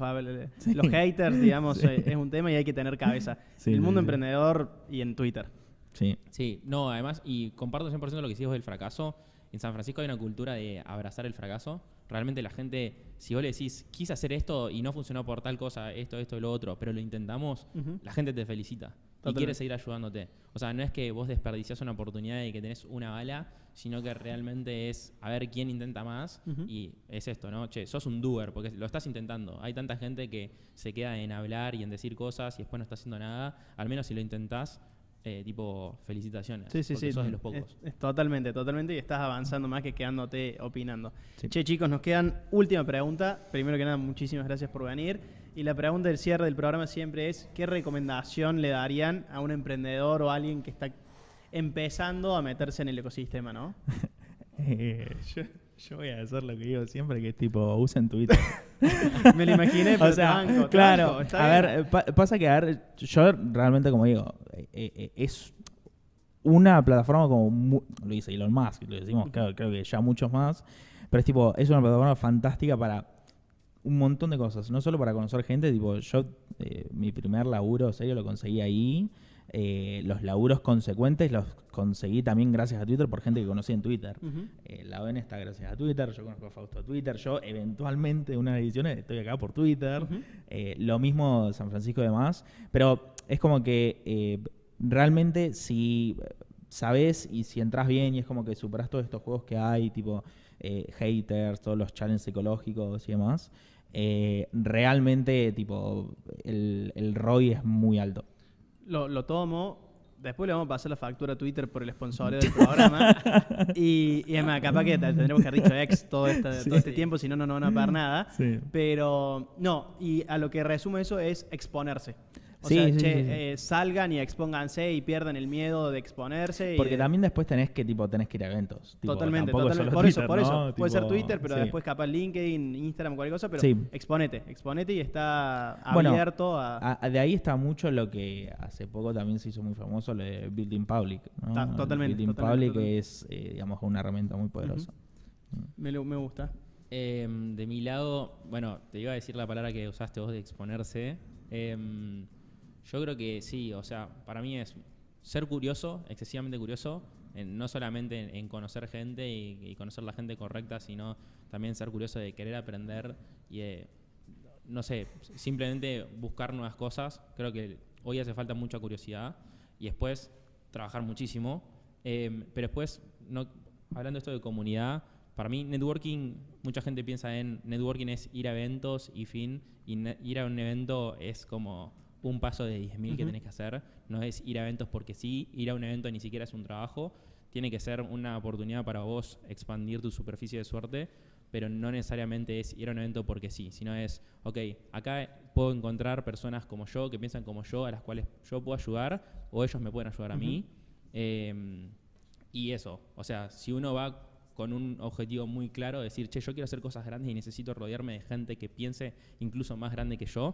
S1: haters, digamos, es un tema y hay que tener cabeza. En el mundo emprendedor y en Twitter.
S3: Sí.
S2: Sí, no, además, y comparto 100% lo que decís vos del fracaso. En San Francisco hay una cultura de abrazar el fracaso. Realmente la gente, si vos le decís, quise hacer esto y no funcionó por tal cosa, esto y lo otro, pero lo intentamos, la gente te felicita y quiere seguir ayudándote. O sea, no es que vos desperdiciás una oportunidad y que tenés una bala, sino que realmente es a ver quién intenta más y es esto, ¿no? Che, sos un doer porque lo estás intentando. Hay tanta gente que se queda en hablar y en decir cosas y después no está haciendo nada. Al menos si lo intentás, tipo, felicitaciones.
S1: Sí,
S2: porque sos de los pocos.
S1: Es totalmente, y estás avanzando más que quedándote opinando.
S3: Sí.
S1: Che, chicos, nos quedan última pregunta. Primero que nada, muchísimas gracias por venir. Y la pregunta del cierre del programa siempre es, ¿qué recomendación le darían a un emprendedor o a alguien que está empezando a meterse en el ecosistema, no?
S3: Yo voy a hacer lo que digo siempre, que es tipo, usen Twitter.
S1: Me lo imaginé, pero
S3: O sea,
S1: te banco,
S3: claro,
S1: está
S3: a
S1: bien.
S3: ver, pasa que, a ver, yo realmente, como digo, es una plataforma como, lo dice Elon Musk, lo decimos, creo que ya muchos más, pero es tipo, es una plataforma fantástica para un montón de cosas, no solo para conocer gente, tipo, yo, mi primer laburo serio lo conseguí ahí. Los laburos consecuentes los conseguí también gracias a Twitter por gente que conocí en Twitter. La ON está gracias a Twitter, yo conozco a Fausto a Twitter, yo eventualmente en unas ediciones estoy acá por Twitter. Lo mismo San Francisco y demás, pero es como que realmente si sabes y si entras bien y es como que superas todos estos juegos que hay, tipo haters, todos los challenges psicológicos y demás, realmente tipo el ROI es muy alto.
S1: Lo tomo. Después le vamos a pasar la factura a Twitter por el sponsoreo del programa. y además, capaz que tendremos que haber dicho ex todo este tiempo, si no, no van a pagar nada.
S3: Sí.
S1: Pero no, y a lo que resume eso es exponerse. O
S3: Sí,
S1: sea,
S3: sí,
S1: che,
S3: sí.
S1: Salgan y expónganse y pierdan el miedo de exponerse.
S3: Porque también después tenés que ir a eventos. Tipo,
S1: Totalmente.
S3: tampoco solo
S1: Por
S3: Twitter,
S1: eso.
S3: ¿no?
S1: Puede
S3: Tipo,
S1: ser Twitter, pero
S3: sí.
S1: después capaz LinkedIn, Instagram, cualquier cosa, pero
S3: Sí.
S1: exponete y está
S3: Bueno,
S1: abierto a...
S3: De ahí está mucho lo que hace poco también se hizo muy famoso, lo de Building Public, ¿no?
S1: Totalmente,
S3: Building
S1: totalmente.
S3: Public es, digamos, una herramienta muy poderosa.
S1: Me gusta.
S2: De mi lado, bueno, te iba a decir la palabra que usaste vos de exponerse. Yo creo que sí, o sea, para mí es ser curioso, excesivamente curioso, no solamente en conocer gente y conocer la gente correcta, sino también ser curioso de querer aprender y no sé, simplemente buscar nuevas cosas. Creo que hoy hace falta mucha curiosidad y después trabajar muchísimo. Pero después, hablando de esto de comunidad, para mí networking, mucha gente piensa en networking es ir a eventos y fin, y ir a un evento es como un paso de 10.000 que tenés que hacer. No es ir a eventos porque sí, ir a un evento ni siquiera es un trabajo. Tiene que ser una oportunidad para vos expandir tu superficie de suerte, pero no necesariamente es ir a un evento porque sí, sino es, ok, acá puedo encontrar personas como yo, que piensan como yo, a las cuales yo puedo ayudar, o ellos me pueden ayudar a mí. Y eso, o sea, si uno va con un objetivo muy claro, decir, che, yo quiero hacer cosas grandes y necesito rodearme de gente que piense incluso más grande que yo,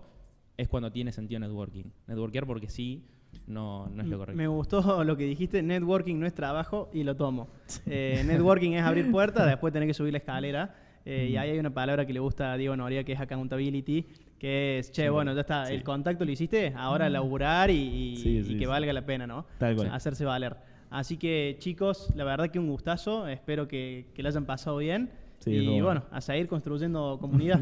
S2: es cuando tiene sentido networking. Networkear porque sí, no es lo correcto.
S1: Me gustó lo que dijiste, networking no es trabajo y lo tomo. Networking es abrir puertas, después tenés que subir la escalera. Y ahí hay una palabra que le gusta a Diego Noria, que es accountability, que es, che, bueno, ya está, el contacto lo hiciste, ahora laburar y que valga la pena, ¿no?
S3: Tal cual.
S1: Hacerse valer. Así que, chicos, la verdad que un gustazo, espero que lo hayan pasado bien.
S3: Sí,
S1: y bueno, a seguir construyendo comunidad.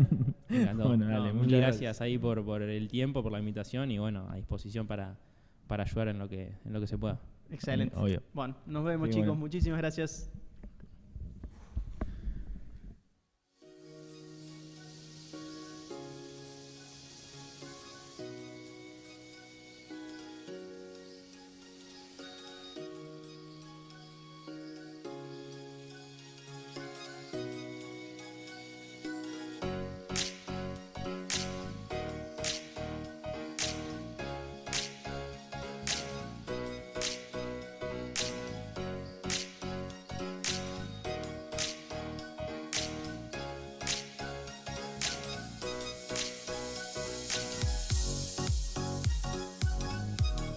S2: Me encantó.
S3: Bueno, dale,
S2: muchas
S3: muchas
S2: gracias ahí por el tiempo, por la invitación y bueno, a disposición para ayudar en lo que se pueda.
S1: Excelente.
S3: Obvio.
S1: Bueno, nos vemos,
S3: Sí,
S1: chicos.
S3: bueno.
S1: Muchísimas gracias.